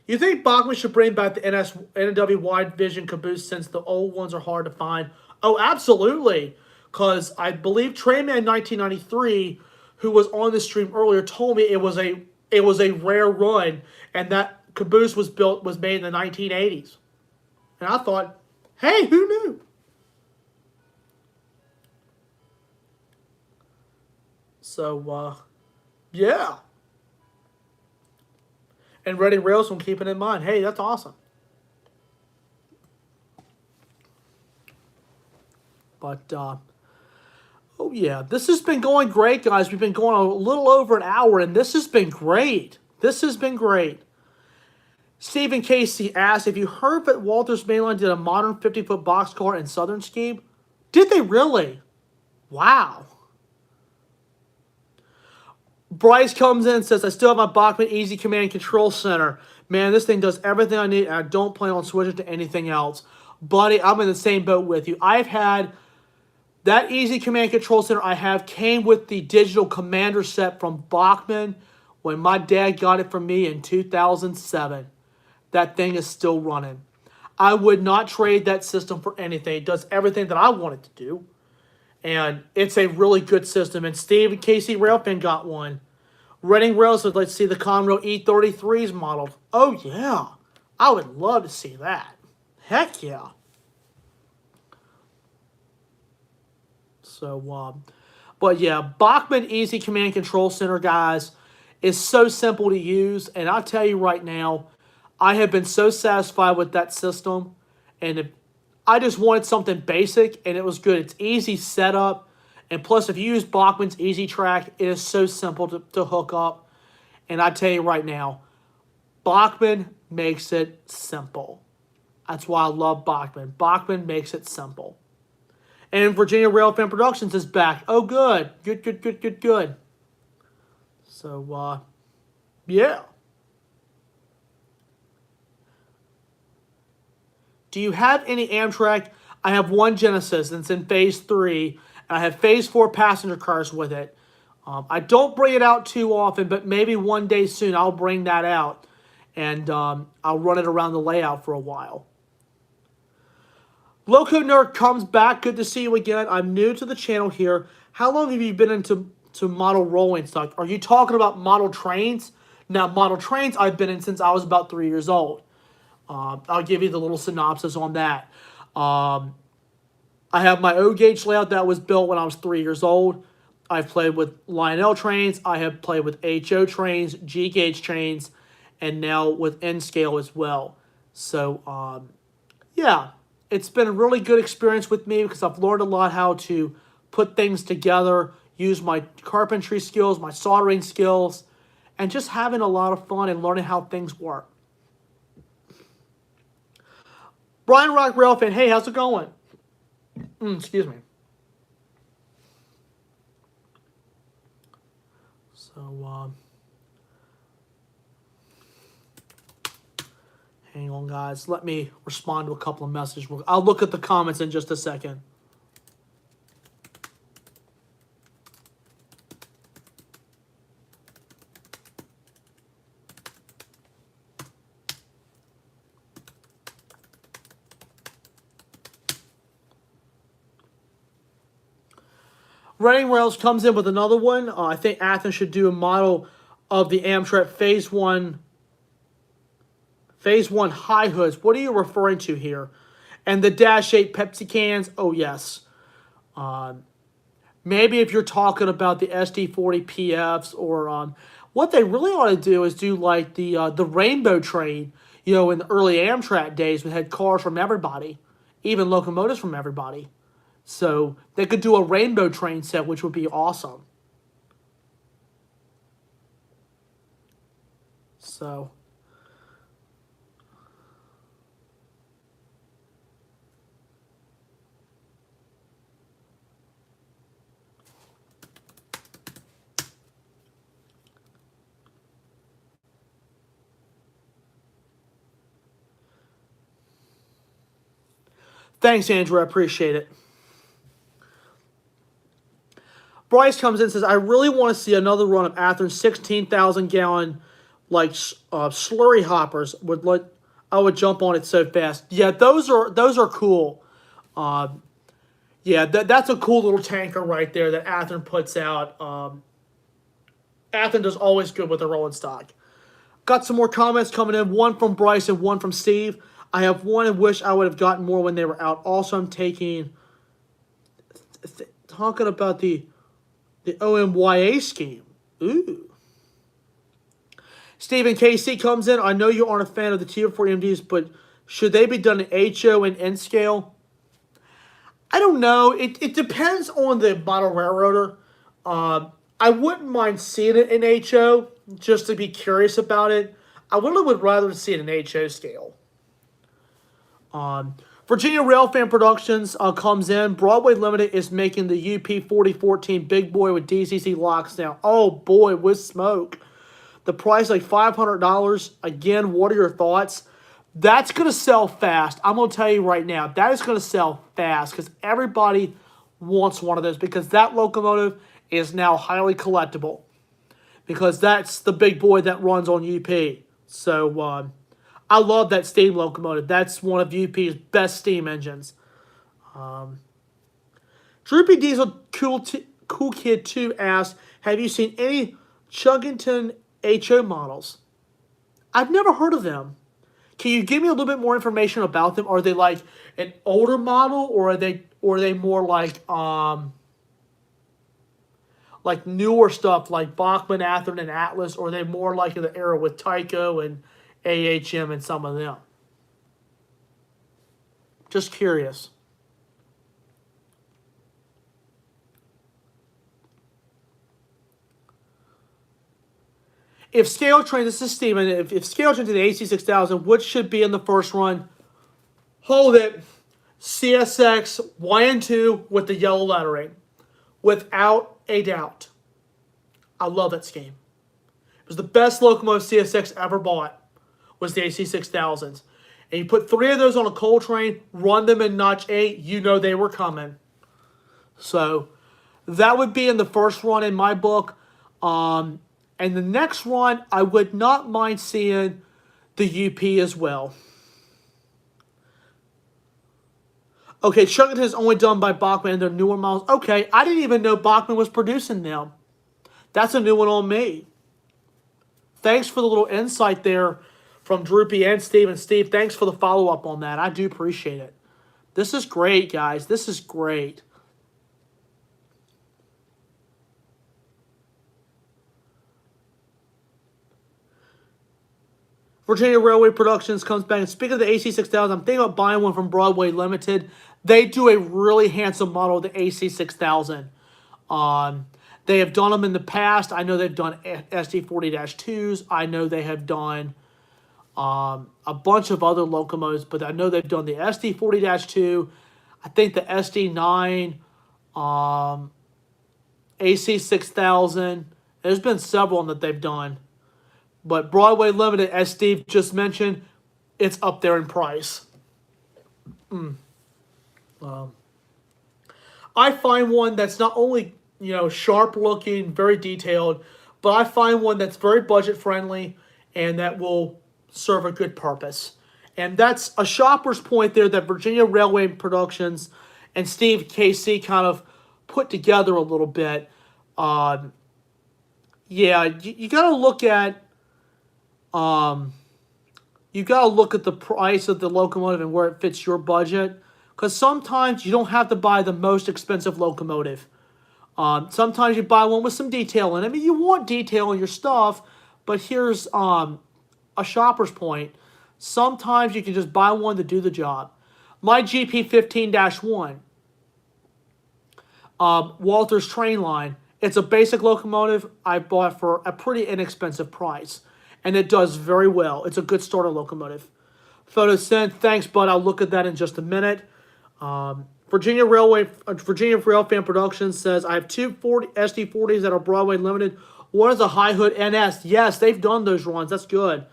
You think Bachmann should bring back the NW Wide Vision Caboose since the old ones are hard to find? Oh, absolutely. Because I believe Trainman 1993, who was on the stream earlier, told me it was a rare run, and that Caboose was made in the 1980s. And I thought, hey, who knew? So, yeah. And Ready Rails will keep it in mind. Hey, that's awesome. But, oh yeah, this has been going great, guys. We've been going a little over an hour, and this has been great. This has been great. Stephen Casey asked, if you heard that Walters Mainline did a modern 50-foot boxcar in Southern scheme? Did they really? Wow. Bryce comes in and says, I still have my Bachmann Easy Command Control Center. Man, this thing does everything I need, and I don't plan on switching to anything else. Buddy, I'm in the same boat with you. I've had that Easy Command Control Center came with the digital commander set from Bachmann when my dad got it from me in 2007. That thing is still running. I would not trade that system for anything. It does everything that I want it to do. And it's a really good system. And Steve and Casey Railfan got one. Reading Rails said, let's see the Conrail E33s modeled. Oh, yeah. I would love to see that. Heck yeah. So, but yeah, Bachmann Easy Command Control Center, guys, is so simple to use. And I'll tell you right now, I have been so satisfied with that system. And I just wanted something basic, and it was good. It's easy setup. And plus, if you use Bachmann's Easy Track, it is so simple to hook up. And I tell you right now, Bachmann makes it simple. That's why I love Bachmann. Bachmann makes it simple. And Virginia Railfan Productions is back. Oh, good. Good. So, yeah. Do you have any Amtrak? I have one Genesis, and it's in Phase 3. And I have Phase 4 passenger cars with it. I don't bring it out too often, but maybe one day soon I'll bring that out. And I'll run it around the layout for a while. Loco Nerd comes back. Good to see you again. I'm new to the channel here. How long have you been into model rolling stock? Are you talking about model trains? Now, model trains I've been in since I was about 3 years old. I'll give you the little synopsis on that. I have my O-gauge layout that was built when I was 3 years old. I've played with Lionel trains. I have played with HO trains, G-gauge trains, and now with N-scale as well. So, yeah, it's been a really good experience with me because I've learned a lot how to put things together, use my carpentry skills, my soldering skills, and just having a lot of fun and learning how things work. Brian Rock Railfan, hey, how's it going? Excuse me. So, Hang on, guys. Let me respond to a couple of messages. I'll look at the comments in just a second. Running Rails comes in with another one. I think Athens should do a model of the Amtrak Phase 1 high hoods. What are you referring to here? And the Dash 8 Pepsi cans? Oh, yes. Maybe if you're talking about the SD40 PFs or what they really ought to do is do like the Rainbow Train, you know, in the early Amtrak days, we had cars from everybody, even locomotives from everybody. So they could do a Rainbow Train set, which would be awesome. So thanks, Andrew. I appreciate it. Bryce comes in and says, I really want to see another run of Athens 16,000 gallon like slurry hoppers. I would jump on it so fast. Yeah, those are cool. Yeah, that's a cool little tanker right there that Athens puts out. Athens is always good with the rolling stock. Got some more comments coming in. One from Bryce and one from Steve. I have one and wish I would have gotten more when they were out. Also, I'm talking about the OMYA scheme. Ooh. Stephen KC comes in. I know you aren't a fan of the Tier 4 MDs, but should they be done in HO and N scale? I don't know. It depends on the model railroader. I wouldn't mind seeing it in HO just to be curious about it. I really would rather see it in HO scale. Virginia Railfan Productions comes in. Broadway Limited is making the UP 4014 Big Boy with DCC locks now. Oh boy, with smoke. The price like $500. Again, what are your thoughts? That's going to sell fast. I'm going to tell you right now, that is going to sell fast because everybody wants one of those because that locomotive is now highly collectible because that's the big boy that runs on UP. So, I love that steam locomotive. That's one of UP's best steam engines. Droopy Diesel Cool Kid 2 asks, have you seen any Chuggington HO models? I've never heard of them. Can you give me a little bit more information about them? Are they like an older model or are they more like newer stuff like Bachmann, Atherogenesis, and Atlas, or are they more like in the era with Tycho and AHM and some of them? Just curious. If Scale Train, this is Steven, if Scale Train to the AC6000, which should be in the first run? Hold it. CSX YN2 with the yellow lettering. Without a doubt. I love that scheme. It was the best locomotive CSX ever bought. Was the AC6000s. And you put 3 of those on a coal train, run them in notch 8, you know they were coming. So that would be in the first run in my book. And the next run, I would not mind seeing the UP as well. Okay, Chuggington is only done by Bachmann and their newer models. Okay, I didn't even know Bachmann was producing them. That's a new one on me. Thanks for the little insight there from Droopy and Steve. And Steve, thanks for the follow-up on that. I do appreciate it. This is great, guys. This is great. Virginia Railway Productions comes back. And speaking of the AC6000, I'm thinking about buying one from Broadway Limited. They do a really handsome model of the AC6000. They have done them in the past. I know they've done SD40-2s. I know they have done a bunch of other locomotives, but I know they've done the SD40-2. I think the SD9, AC6000. There's been several that they've done. But Broadway Limited, as Steve just mentioned, it's up there in price. I find one that's not only, sharp looking, very detailed, but I find one that's very budget friendly and that will serve a good purpose. And that's a shopper's point there that Virginia Railway Productions and Steve Casey kind of put together a little bit. You got to look at the price of the locomotive and where it fits your budget. Because sometimes you don't have to buy the most expensive locomotive. Sometimes you buy one with some detail in it. I mean, you want detail in your stuff, but here's a shopper's point. Sometimes you can just buy one to do the job. My GP15-1, Walters train line, it's a basic locomotive I bought for a pretty inexpensive price. And it does very well. It's a good starter locomotive. Photo sent. Thanks, bud. I'll look at that in just a minute. Virginia Railfan Productions says, I have two SD40s that are Broadway Limited. One is a high hood NS. Yes, they've done those runs. That's good.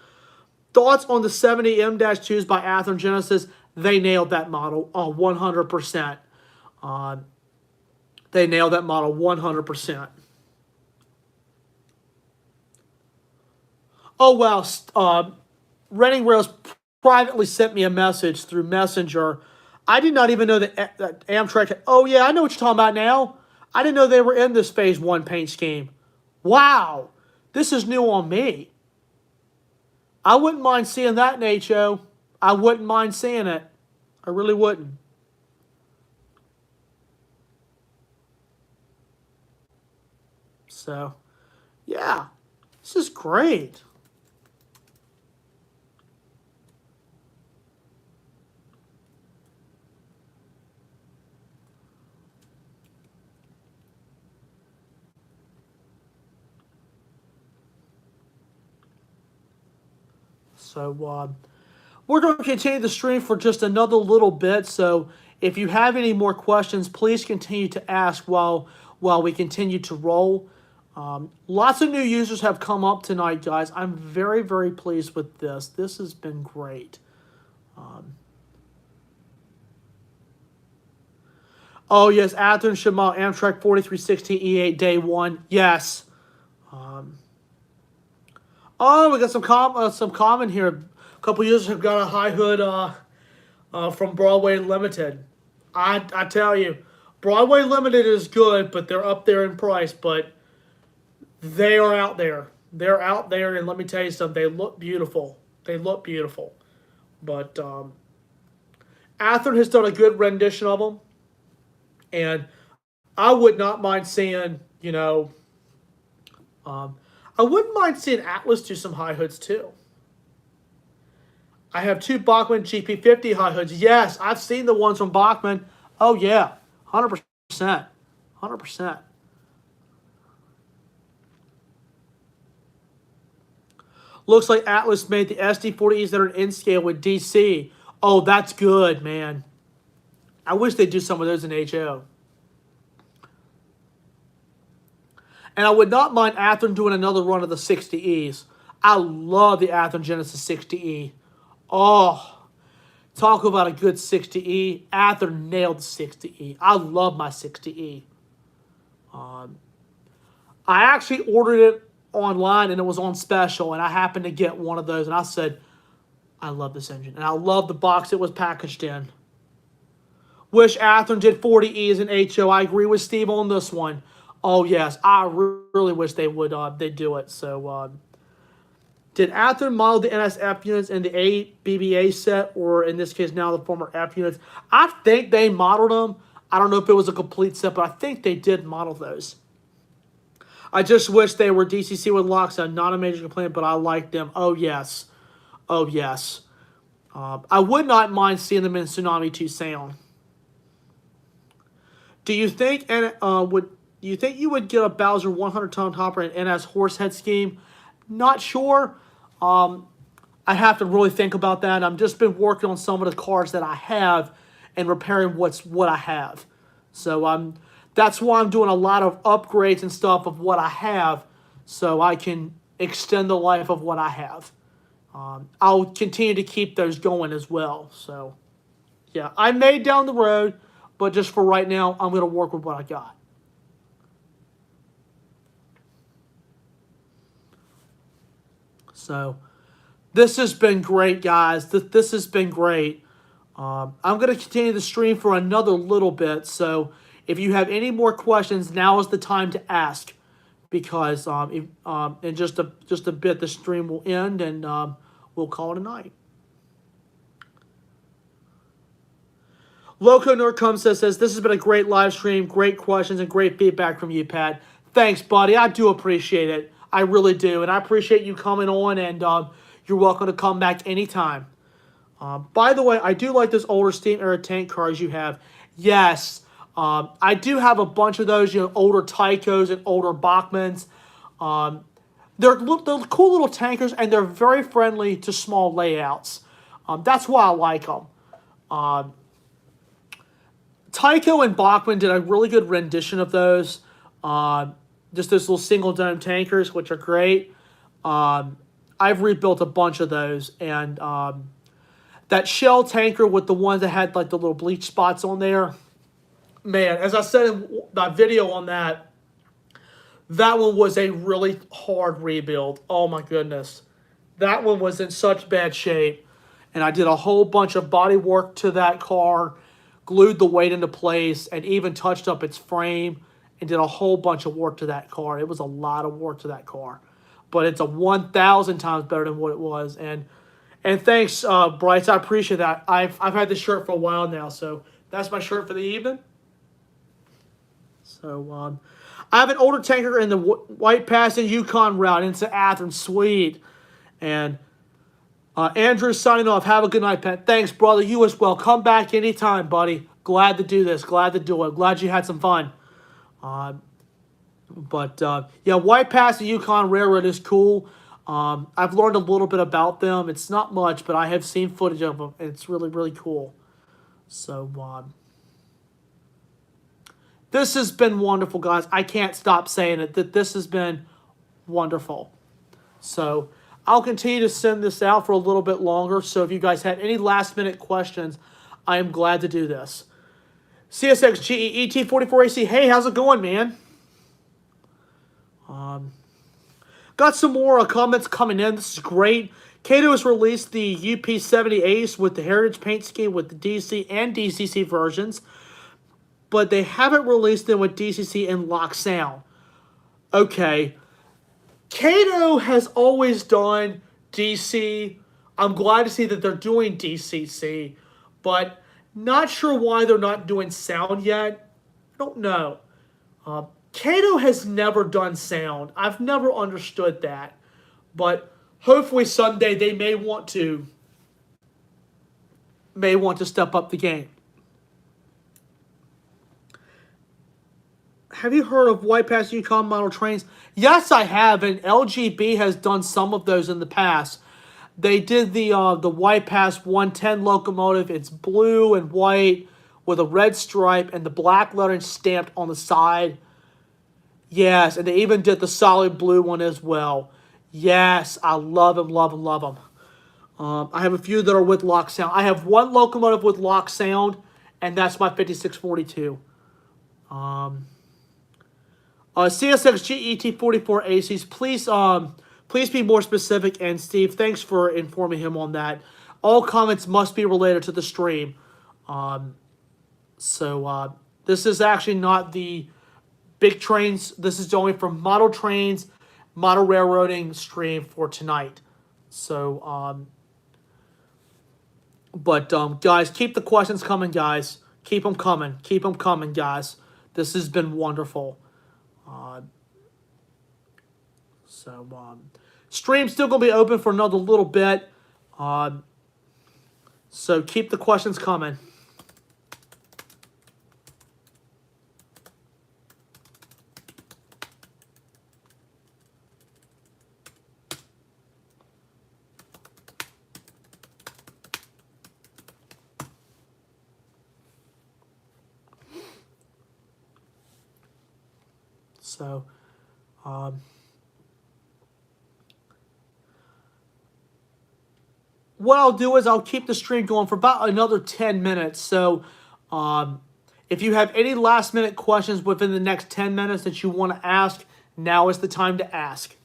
Thoughts on the 70M-2s by Atherogenesis? They nailed that model 100%. They nailed that model 100%. Oh, wow. Renting Rails privately sent me a message through Messenger. I did not even know that Amtrak had, oh, yeah, I know what you're talking about now. I didn't know they were in this Phase 1 paint scheme. Wow. This is new on me. I wouldn't mind seeing that, Nacho. I wouldn't mind seeing it. I really wouldn't. So, yeah. This is great. So, we're going to continue the stream for just another little bit. So, if you have any more questions, please continue to ask while we continue to roll. Lots of new users have come up tonight, guys. I'm very, very pleased with this. This has been great. Oh, yes, Athens should model Amtrak 4316 E8 day 1. Yes. Oh, we got some comment here. A couple users have got a high hood from Broadway Limited. I tell you, Broadway Limited is good, but they're up there in price. But they are out there. They're out there, and let me tell you something. They look beautiful. They look beautiful. But Atheron has done a good rendition of them, and I would not mind seeing, I wouldn't mind seeing Atlas do some high hoods too. I have two Bachmann GP50 high hoods. Yes, I've seen the ones from Bachmann. Oh, yeah, 100%. 100%. Looks like Atlas made the SD40Es that are in scale with DC. Oh, that's good, man. I wish they'd do some of those in HO. And I would not mind Atheron doing another run of the 60Es. I love the Atherogenesis 60E. Oh, talk about a good 60E. Atheron nailed the 60E. I love my 60E. I actually ordered it online and it was on special, and I happened to get one of those, and I said, I love this engine. And I love the box it was packaged in. Wish Atheron did 40Es in HO. I agree with Steve on this one. Oh, yes. I really wish they would they'd do it. So, did Atheron model the NSF units in the A BBA set, or in this case now the former F units? I think they modeled them. I don't know if it was a complete set, but I think they did model those. I just wish they were DCC with locks. Not a major complaint, but I like them. Oh, yes. Oh, yes. I would not mind seeing them in Tsunami 2 sound. Do you think you would get a Bowser 100-ton hopper in NS Horsehead scheme? Not sure. I have to really think about that. I've just been working on some of the cars that I have and repairing what I have. So that's why I'm doing a lot of upgrades and stuff of what I have, so I can extend the life of what I have. I'll continue to keep those going as well. So, yeah, I may down the road, but just for right now, I'm going to work with what I got. So, this has been great, guys. This has been great. I'm going to continue the stream for another little bit. So, if you have any more questions, now is the time to ask. Because in just a bit, the stream will end, and we'll call it a night. Loco Nerdcom says, this has been a great live stream, great questions, and great feedback from you, Pat. Thanks, buddy. I do appreciate it. I really do. And I appreciate you coming on, and you're welcome to come back anytime. By the way, I do like those older Steam Era tank cars you have. Yes, I do have a bunch of those, older Tychos and older Bachmanns. They're cool little tankers, and they're very friendly to small layouts. That's why I like them. Tycho and Bachmann did a really good rendition of those. Just those little single dome tankers, which are great. I've rebuilt a bunch of those, and that shell tanker with the ones that had like the little bleach spots on there, man, as I said in my video on that, that one was a really hard rebuild. Oh my goodness. That one was in such bad shape. And I did a whole bunch of body work to that car, glued the weight into place, and even touched up its frame and did a whole bunch of work to that car. It was a lot of work to that car. But it's a 1,000 times better than what it was. And thanks, Bryce. I appreciate that. I've had this shirt for a while now, so that's my shirt for the evening. So I have an older tanker in the White Pass and Yukon route into Athens. Sweet. And Andrew signing off. Have a good night, Pat. Thanks, brother. You as well. Come back anytime, buddy. Glad to do this. Glad to do it. Glad you had some fun. Yeah, White Pass and Yukon Railroad is cool. I've learned a little bit about them. It's not much, but I have seen footage of them. And it's really, really cool. So, this has been wonderful, guys. I can't stop saying it, that this has been wonderful. So, I'll continue to send this out for a little bit longer. So, if you guys had any last-minute questions, I am glad to do this. CSXGEET44AC, hey, how's it going, man? Got some more comments coming in. This is great. Kato has released the UP70 Ace with the Heritage paint scheme with the DC and DCC versions, but they haven't released them with DCC and lock sound. Okay. Kato has always done DC. I'm glad to see that they're doing DCC, but not sure why they're not doing sound yet. I don't know. Kato has never done sound. I've never understood that. But hopefully someday they may want to step up the game. Have you heard of White Pass Yukon model trains? Yes, I have, and LGB has done some of those in the past. They did the White Pass 110 locomotive. It's blue and white with a red stripe and the black lettering stamped on the side. Yes, and they even did the solid blue one as well. Yes, I love them, love them, love them. I have a few that are with lock sound. I have one locomotive with lock sound, and that's my 5642. CSXGET44 ACs, please be more specific. And Steve, thanks for informing him on that. All comments must be related to the stream. This is actually not the big trains. This is only for model trains, model railroading stream for tonight. So, guys, keep the questions coming, guys. Keep them coming. Keep them coming, guys. This has been wonderful. Stream's still going to be open for another little bit. So keep the questions coming. So, what I'll do is I'll keep the stream going for about another 10 minutes. So if you have any last minute questions within the next 10 minutes that you want to ask, now is the time to ask.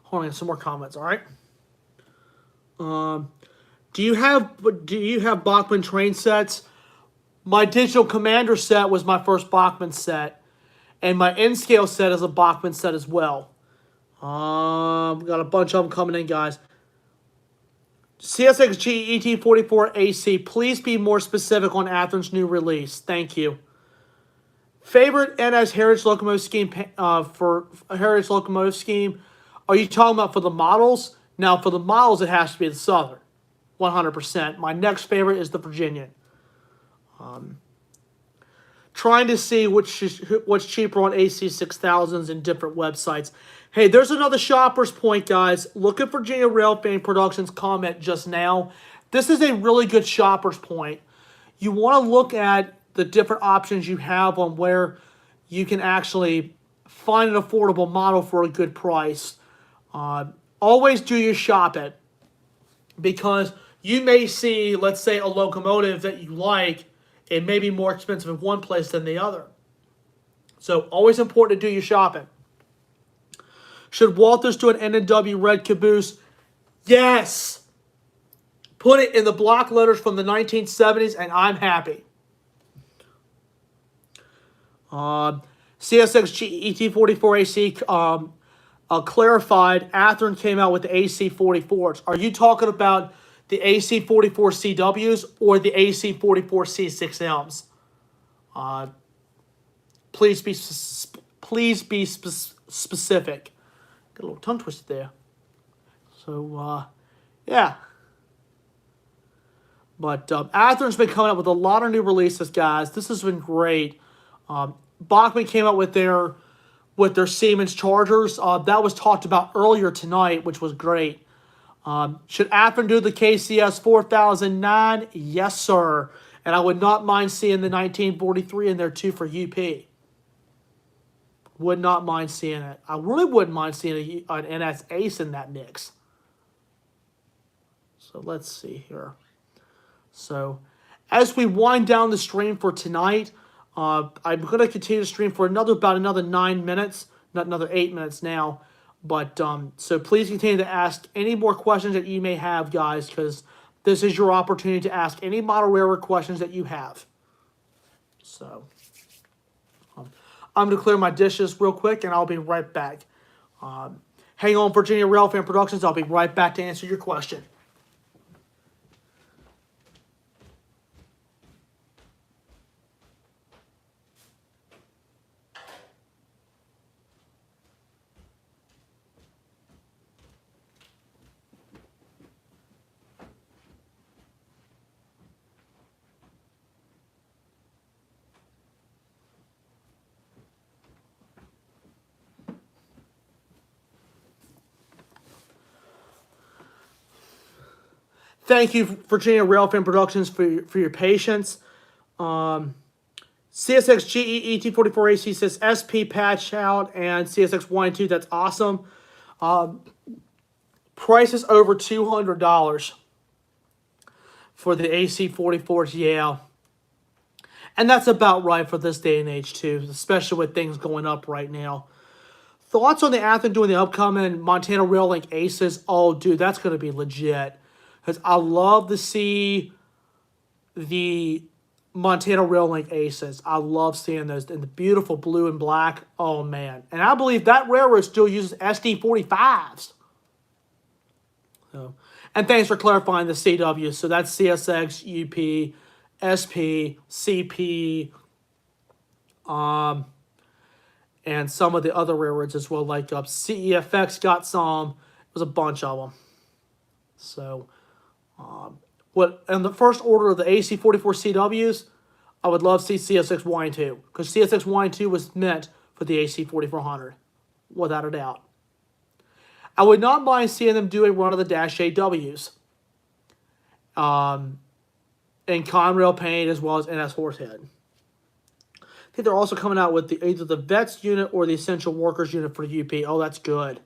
Hold on, some more comments. All right. Do you have Bachmann train sets? My Digital Commander set was my first Bachmann set, and my N-Scale set is a Bachmann set as well. Got a bunch of them coming in, guys. CSXG ET44 AC. Please be more specific on Atheron's new release. Thank you. Favorite NS Heritage Locomotive Scheme for a Heritage Locomotive Scheme. Are you talking about for the models? Now, for the models, it has to be the Southern. 100%. My next favorite is the Virginian. Trying to see what's cheaper on AC6000s and different websites. Hey, there's another shopper's point, guys. Look at Virginia Railfan Productions' comment just now. This is a really good shopper's point. You want to look at the different options you have on where you can actually find an affordable model for a good price. Always do your shopping, because you may see, let's say, a locomotive that you like. It may be more expensive in one place than the other. So always important to do your shopping. Should Walters do an N&W red caboose? Yes. Put it in the block letters from the 1970s and I'm happy. CSXG ET44AC clarified Atheron came out with the AC44s. Are you talking about the AC44CWs or the AC44C6Ms? Please be specific. Got a little tongue twisted there. So, yeah. But Atheron's been coming up with a lot of new releases, guys. This has been great. Bachmann came out with their Siemens Chargers. That was talked about earlier tonight, which was great. Should Atheron do the KCS 4009? Yes, sir. And I would not mind seeing the 1943 in there, too, for UP. Would not mind seeing it. I really wouldn't mind seeing an NS Ace in that mix. So let's see here. So as we wind down the stream for tonight, I'm going to continue to stream for about another 9 minutes. Not another 8 minutes now. But so please continue to ask any more questions that you may have, guys, because this is your opportunity to ask any model railroad questions that you have. So I'm going to clear my dishes real quick, and I'll be right back. Hang on, Virginia Railfan Productions. I'll be right back to answer your question. Thank you, Virginia Railfan Productions, for your patience. CSXG ET44AC says SP patch out and CSX1 that's awesome. Price is over $200 for the AC44s, yeah. And that's about right for this day and age, too, especially with things going up right now. Thoughts on the Atheron doing the upcoming Montana Rail Link Aces? Oh, dude, that's going to be legit. Because I love to see the Montana Rail Link Aces. I love seeing those in the beautiful blue and black. Oh, man. And I believe that railroad still uses SD45s. So, and thanks for clarifying the CW. So that's CSX, UP, SP, CP, and some of the other railroads as well, like CEFX got some. It was a bunch of them. So, in the first order of the AC44 CWs, I would love to see CSX1 2, because CSX1 2 was meant for the AC 4400, without a doubt. I would not mind seeing them do a run of the Dash AWs. In Conrail paint as well as NS Horsehead. I think they're also coming out with either the Vets unit or the Essential Workers unit for the UP. Oh, that's good.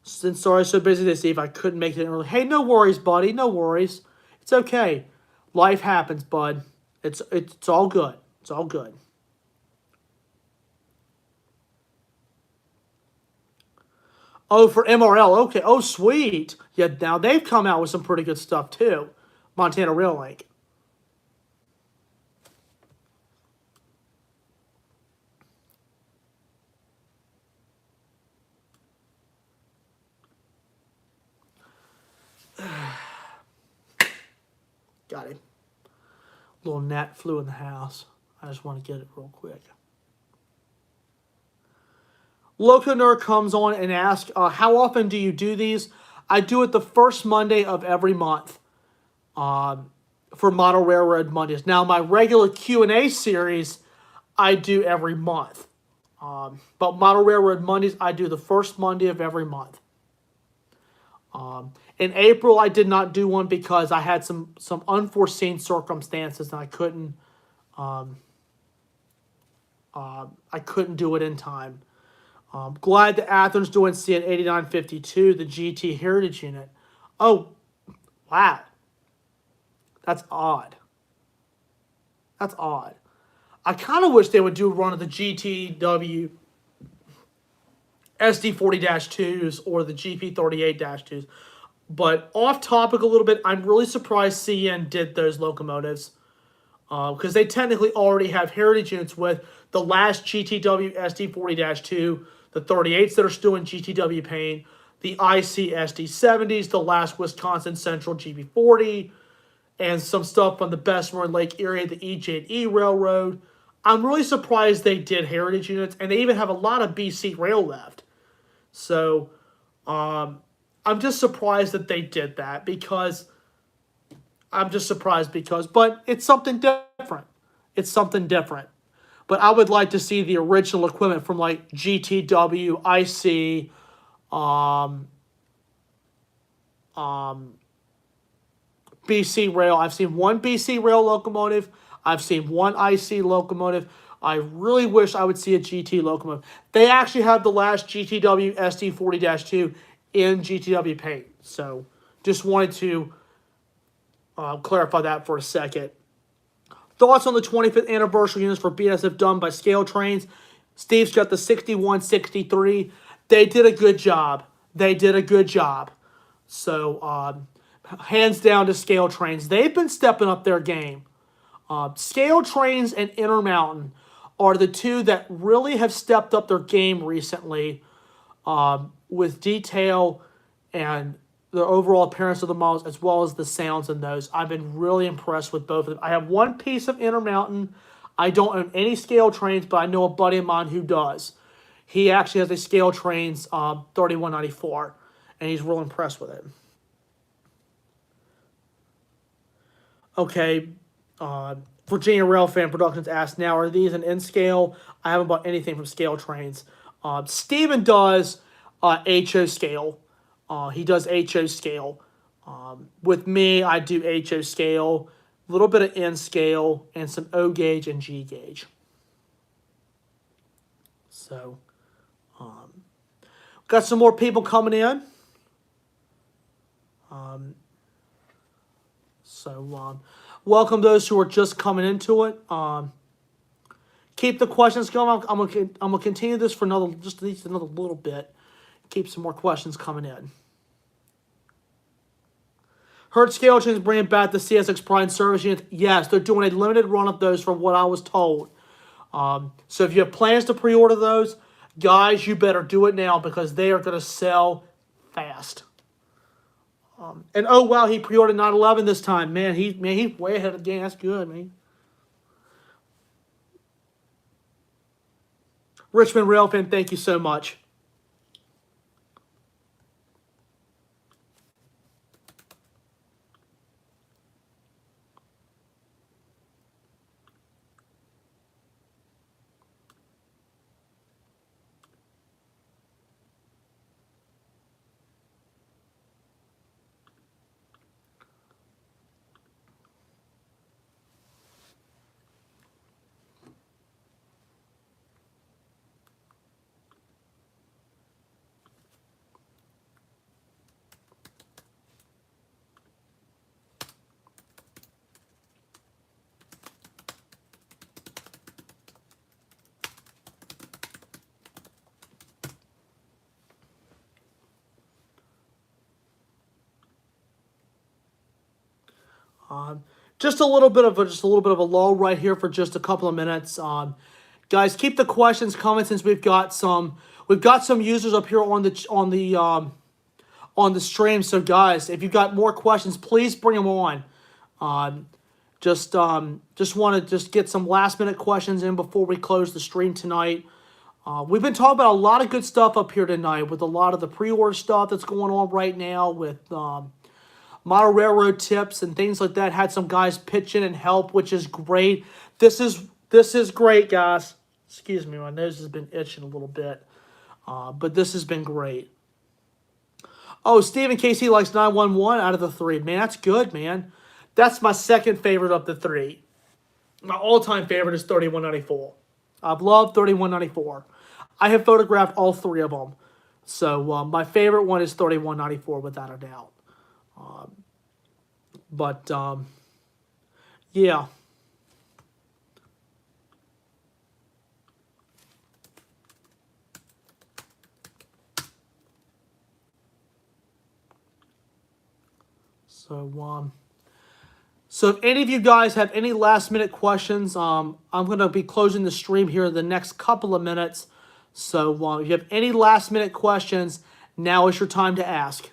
Since sorry, so busy to see if I couldn't make it early. Hey, no worries, buddy. No worries. It's okay. Life happens, bud. It's all good. It's all good. Oh, for MRL. Okay. Oh, sweet. Yeah, now they've come out with some pretty good stuff, too. Montana Rail Link. Got him. Little gnat flew in the house. I just want to get it real quick. Loco Nerd comes on and asks, how often do you do these? I do it the first Monday of every month for Model Railroad Mondays. Now, my regular Q&A series, I do every month. But Model Railroad Mondays, I do the first Monday of every month. In April, I did not do one because I had some unforeseen circumstances and I couldn't do it in time. Glad that Athens doing CN 8952, the GT Heritage Unit. Oh, wow. That's odd. That's odd. I kind of wish they would do a run of the GTW SD40-2s or the GP38-2s. But off topic a little bit, I'm really surprised CN did those locomotives. Because they technically already have heritage units with the last GTW SD40-2, the 38s that are still in GTW paint, the IC SD70s, the last Wisconsin Central GB40, and some stuff from the Bessemer and Lake Erie, the EJ&E Railroad. I'm really surprised they did heritage units, and they even have a lot of BC Rail left. So, I'm just surprised that they did that because... but it's something different. It's something different. But I would like to see the original equipment from like GTW, IC, BC Rail. I've seen one BC Rail locomotive. I've seen one IC locomotive. I really wish I would see a GT locomotive. They actually have the last GTW SD40-2 in GTW paint. So just wanted to clarify that for a second. Thoughts on the 25th anniversary units for BNSF done by Scale Trains? Steve's got the 6163. They did a good job. They did a good job. So, hands down to Scale Trains. They've been stepping up their game. Scale Trains and Intermountain are the two that really have stepped up their game recently with detail and the overall appearance of the models, as well as the sounds in those. I've been really impressed with both of them. I have one piece of Intermountain. I don't own any Scale Trains, but I know a buddy of mine who does. He actually has a Scale Trains 3194, and he's real impressed with it. Okay, Virginia Rail Fan Productions asked, now, are these an N-scale? I haven't bought anything from Scale Trains. Steven does HO scale. He does HO scale. With me, I do HO scale, a little bit of N scale, and some O gauge and G gauge. So, got some more people coming in. Welcome those who are just coming into it. Keep the questions going. I'm gonna continue this for just at least another little bit. Keep some more questions coming in. Heard Scale Trains bringing back the CSX Prime service units. Yes, they're doing a limited run of those from what I was told. So if you have plans to pre-order those, guys, you better do it now because they are going to sell fast. And oh wow, he pre-ordered 911 this time. Man, he's way ahead of the game. That's good, man. Richmond Rail Fan, thank you so much. Just a little bit of a lull right here for just a couple of minutes. Guys, keep the questions coming since we've got some users up here on the stream. So guys, if you've got more questions, please bring them on. Just want to get some last minute questions in before we close the stream tonight. We've been talking about a lot of good stuff up here tonight with a lot of the pre-order stuff that's going on right now with model railroad tips and things like that. Had some guys pitch in and help, which is great. This is great, guys. Excuse me, my nose has been itching a little bit. But this has been great. Oh, Stephen KC likes 911 out of the 3. Man, that's good, man. That's my second favorite of the 3. My all-time favorite is 3194. I've loved 3194. I have photographed all 3 of them. So my favorite one is 3194 without a doubt. Yeah. So if any of you guys have any last minute questions, I'm going to be closing the stream here in the next couple of minutes. So if you have any last minute questions, now is your time to ask.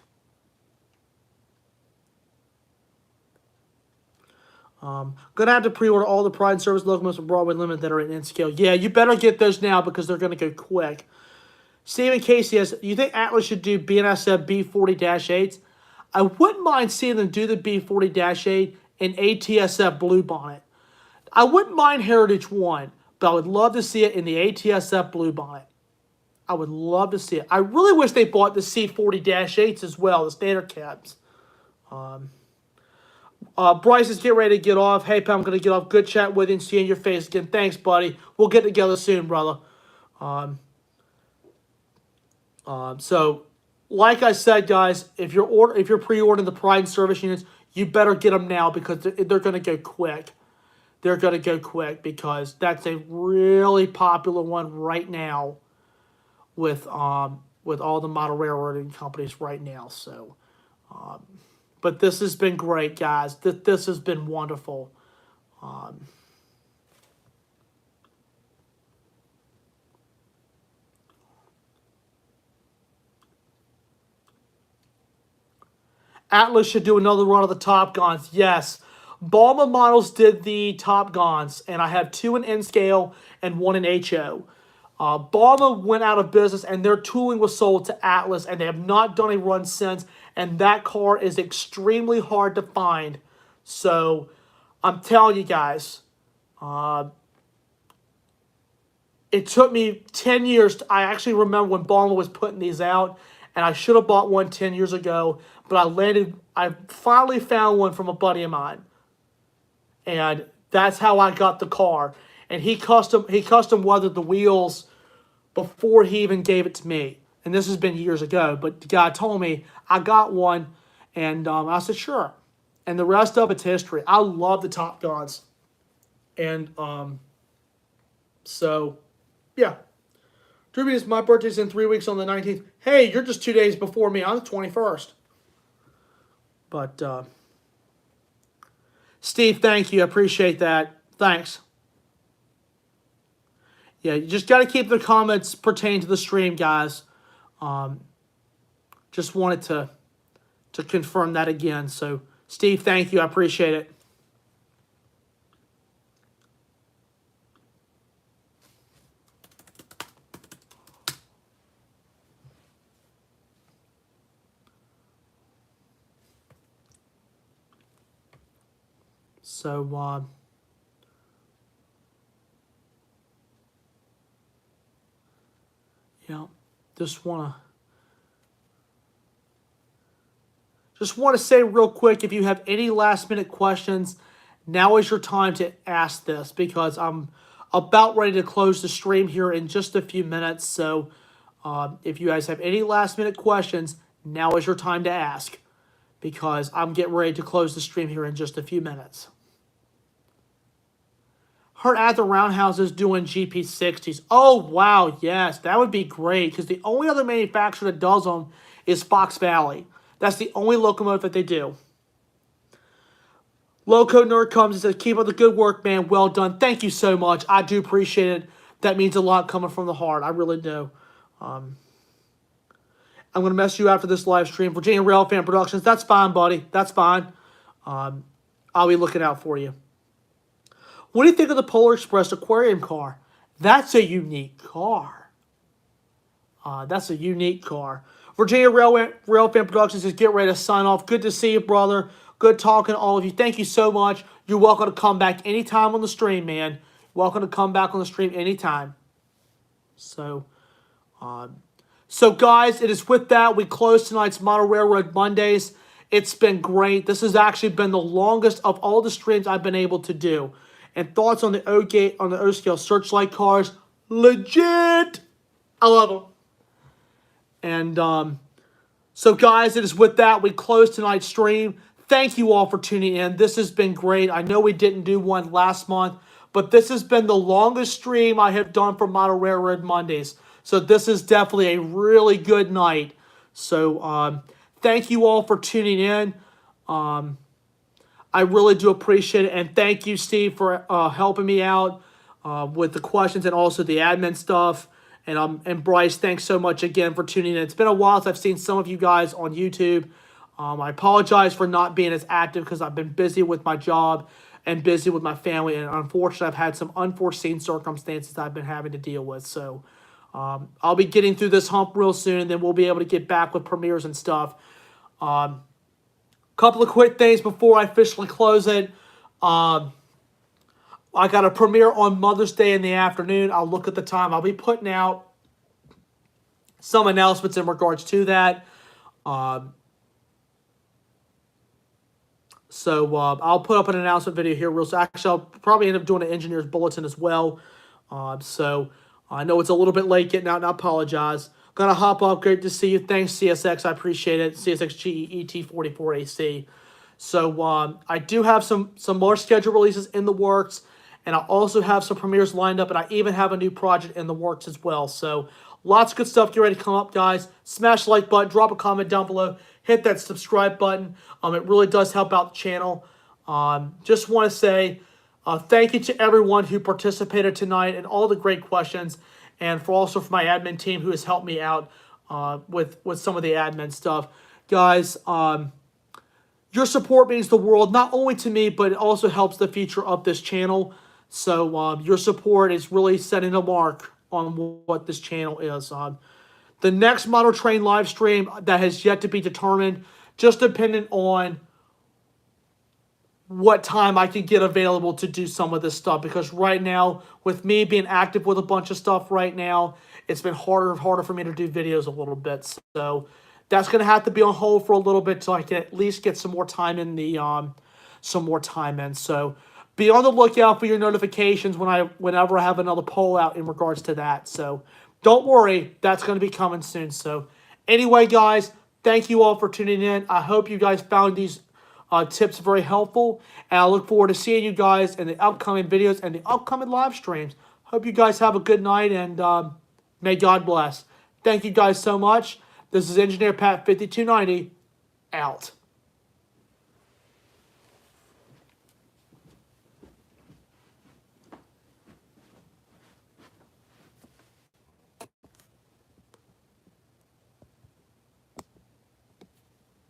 Going to have to pre-order all the Pride and Service locomotives from Broadway Limited that are in scale. Yeah, you better get those now because they're going to go quick. Stephen Casey says, you think Atlas should do BNSF B40-8s? I wouldn't mind seeing them do the B40-8 in ATSF Bluebonnet. I wouldn't mind Heritage 1, but I would love to see it in the ATSF Bluebonnet. I would love to see it. I really wish they bought the C40-8s as well, the standard cabs. Bryce is getting ready to get off. Hey, Pam, I'm going to get off. Good chat with you and seeing your face again. Thanks, buddy. We'll get together soon, brother. So, like I said, guys, if you're pre-ordering the Pride and Service units, you better get them now because they're going to go quick. They're going to go quick because that's a really popular one right now with all the model railroading companies right now. So, but this has been great, guys. This has been wonderful. Atlas should do another run of the Top Guns. Yes. Bachmann models did the Top Guns, and I have 2 in N-scale and 1 in HO. Bachmann went out of business, and their tooling was sold to Atlas, and they have not done a run since, and that car is extremely hard to find. So, I'm telling you guys, it took me 10 years. I actually remember when Bachmann was putting these out, and I should have bought one 10 years ago, but I finally found one from a buddy of mine. And that's how I got the car. And he custom weathered the wheels before he even gave it to me. And this has been years ago, but the guy told me I got one, and I said, sure. And the rest of it's history. I love the Top Guns. And so, yeah. Drewby, my birthday's in 3 weeks on the 19th. Hey, you're just 2 days before me. I'm the 21st. But, Steve, thank you. I appreciate that. Thanks. Yeah, you just got to keep the comments pertaining to the stream, guys. Just wanted to confirm that again. So, Steve, thank you. I appreciate it. So, yeah, just want to say real quick, if you have any last minute questions, now is your time to ask this because I'm about ready to close the stream here in just a few minutes. So, if you guys have any last minute questions, now is your time to ask because I'm getting ready to close the stream here in just a few minutes. Heard at the Roundhouse is doing GP60s. Oh, wow, yes, that would be great because the only other manufacturer that does them is Fox Valley. That's the only locomotive that they do. Loco Nerd comes and says, keep up the good work, man. Well done. Thank you so much. I do appreciate it. That means a lot coming from the heart. I really do. I'm going to mess you after this live stream. Virginia Railfan Productions. That's fine, buddy. That's fine. I'll be looking out for you. What do you think of the Polar Express aquarium car? That's a unique car. That's a unique car. Virginia Railfan Productions says, get ready to sign off. Good to see you, brother. Good talking to all of you. Thank you so much. You're welcome to come back anytime on the stream, man. Welcome to come back on the stream anytime. So guys, it is with that. We close tonight's Model Railroad Mondays. It's been great. This has actually been the longest of all the streams I've been able to do. And thoughts on the O-Scale Searchlight cars? Legit! I love them. And so guys, it is with that. We close tonight's stream. Thank you all for tuning in. This has been great. I know we didn't do one last month, but this has been the longest stream I have done for Model Railroad Mondays. So this is definitely a really good night. So thank you all for tuning in. I really do appreciate it. And thank you, Steve, for helping me out with the questions and also the admin stuff. And Bryce, thanks so much again for tuning in. It's been a while since I've seen some of you guys on YouTube. I apologize for not being as active because I've been busy with my job and busy with my family. And unfortunately, I've had some unforeseen circumstances I've been having to deal with. So I'll be getting through this hump real soon, and then we'll be able to get back with premieres and stuff. Couple of quick things before I officially close it. I got a premiere on Mother's Day in the afternoon. I'll look at the time. I'll be putting out some announcements in regards to that. So I'll put up an announcement video here real soon. Actually, I'll probably end up doing an engineer's bulletin as well. So I know it's a little bit late getting out, and I apologize. Gonna hop up. Great to see you. Thanks, CSX. I appreciate it. CSXGET44AC. So I do have some more scheduled releases in the works, and I also have some premieres lined up, and I even have a new project in the works as well. So lots of good stuff. Get ready to come up, guys. Smash the like button. Drop a comment down below. Hit that subscribe button. It really does help out the channel. Just want to say thank you to everyone who participated tonight and all the great questions, and for my admin team who has helped me out with some of the admin stuff. Guys, your support means the world, not only to me, but it also helps the future of this channel. So your support is really setting a mark on what this channel is. The next Model Train live stream that has yet to be determined, just dependent on what time I can get available to do some of this stuff. Because right now, with me being active with a bunch of stuff right now, it's been harder and harder for me to do videos a little bit. So that's going to have to be on hold for a little bit till I can at least get some more time in the So be on the lookout for your notifications whenever I have another poll out in regards to that. So don't worry, that's going to be coming soon. So anyway, guys, thank you all for tuning in. I hope you guys found these tips very helpful, and I look forward to seeing you guys in the upcoming videos and the upcoming live streams. Hope you guys have a good night, and may God bless. Thank you guys so much. This is Engineer Pat 5290 out.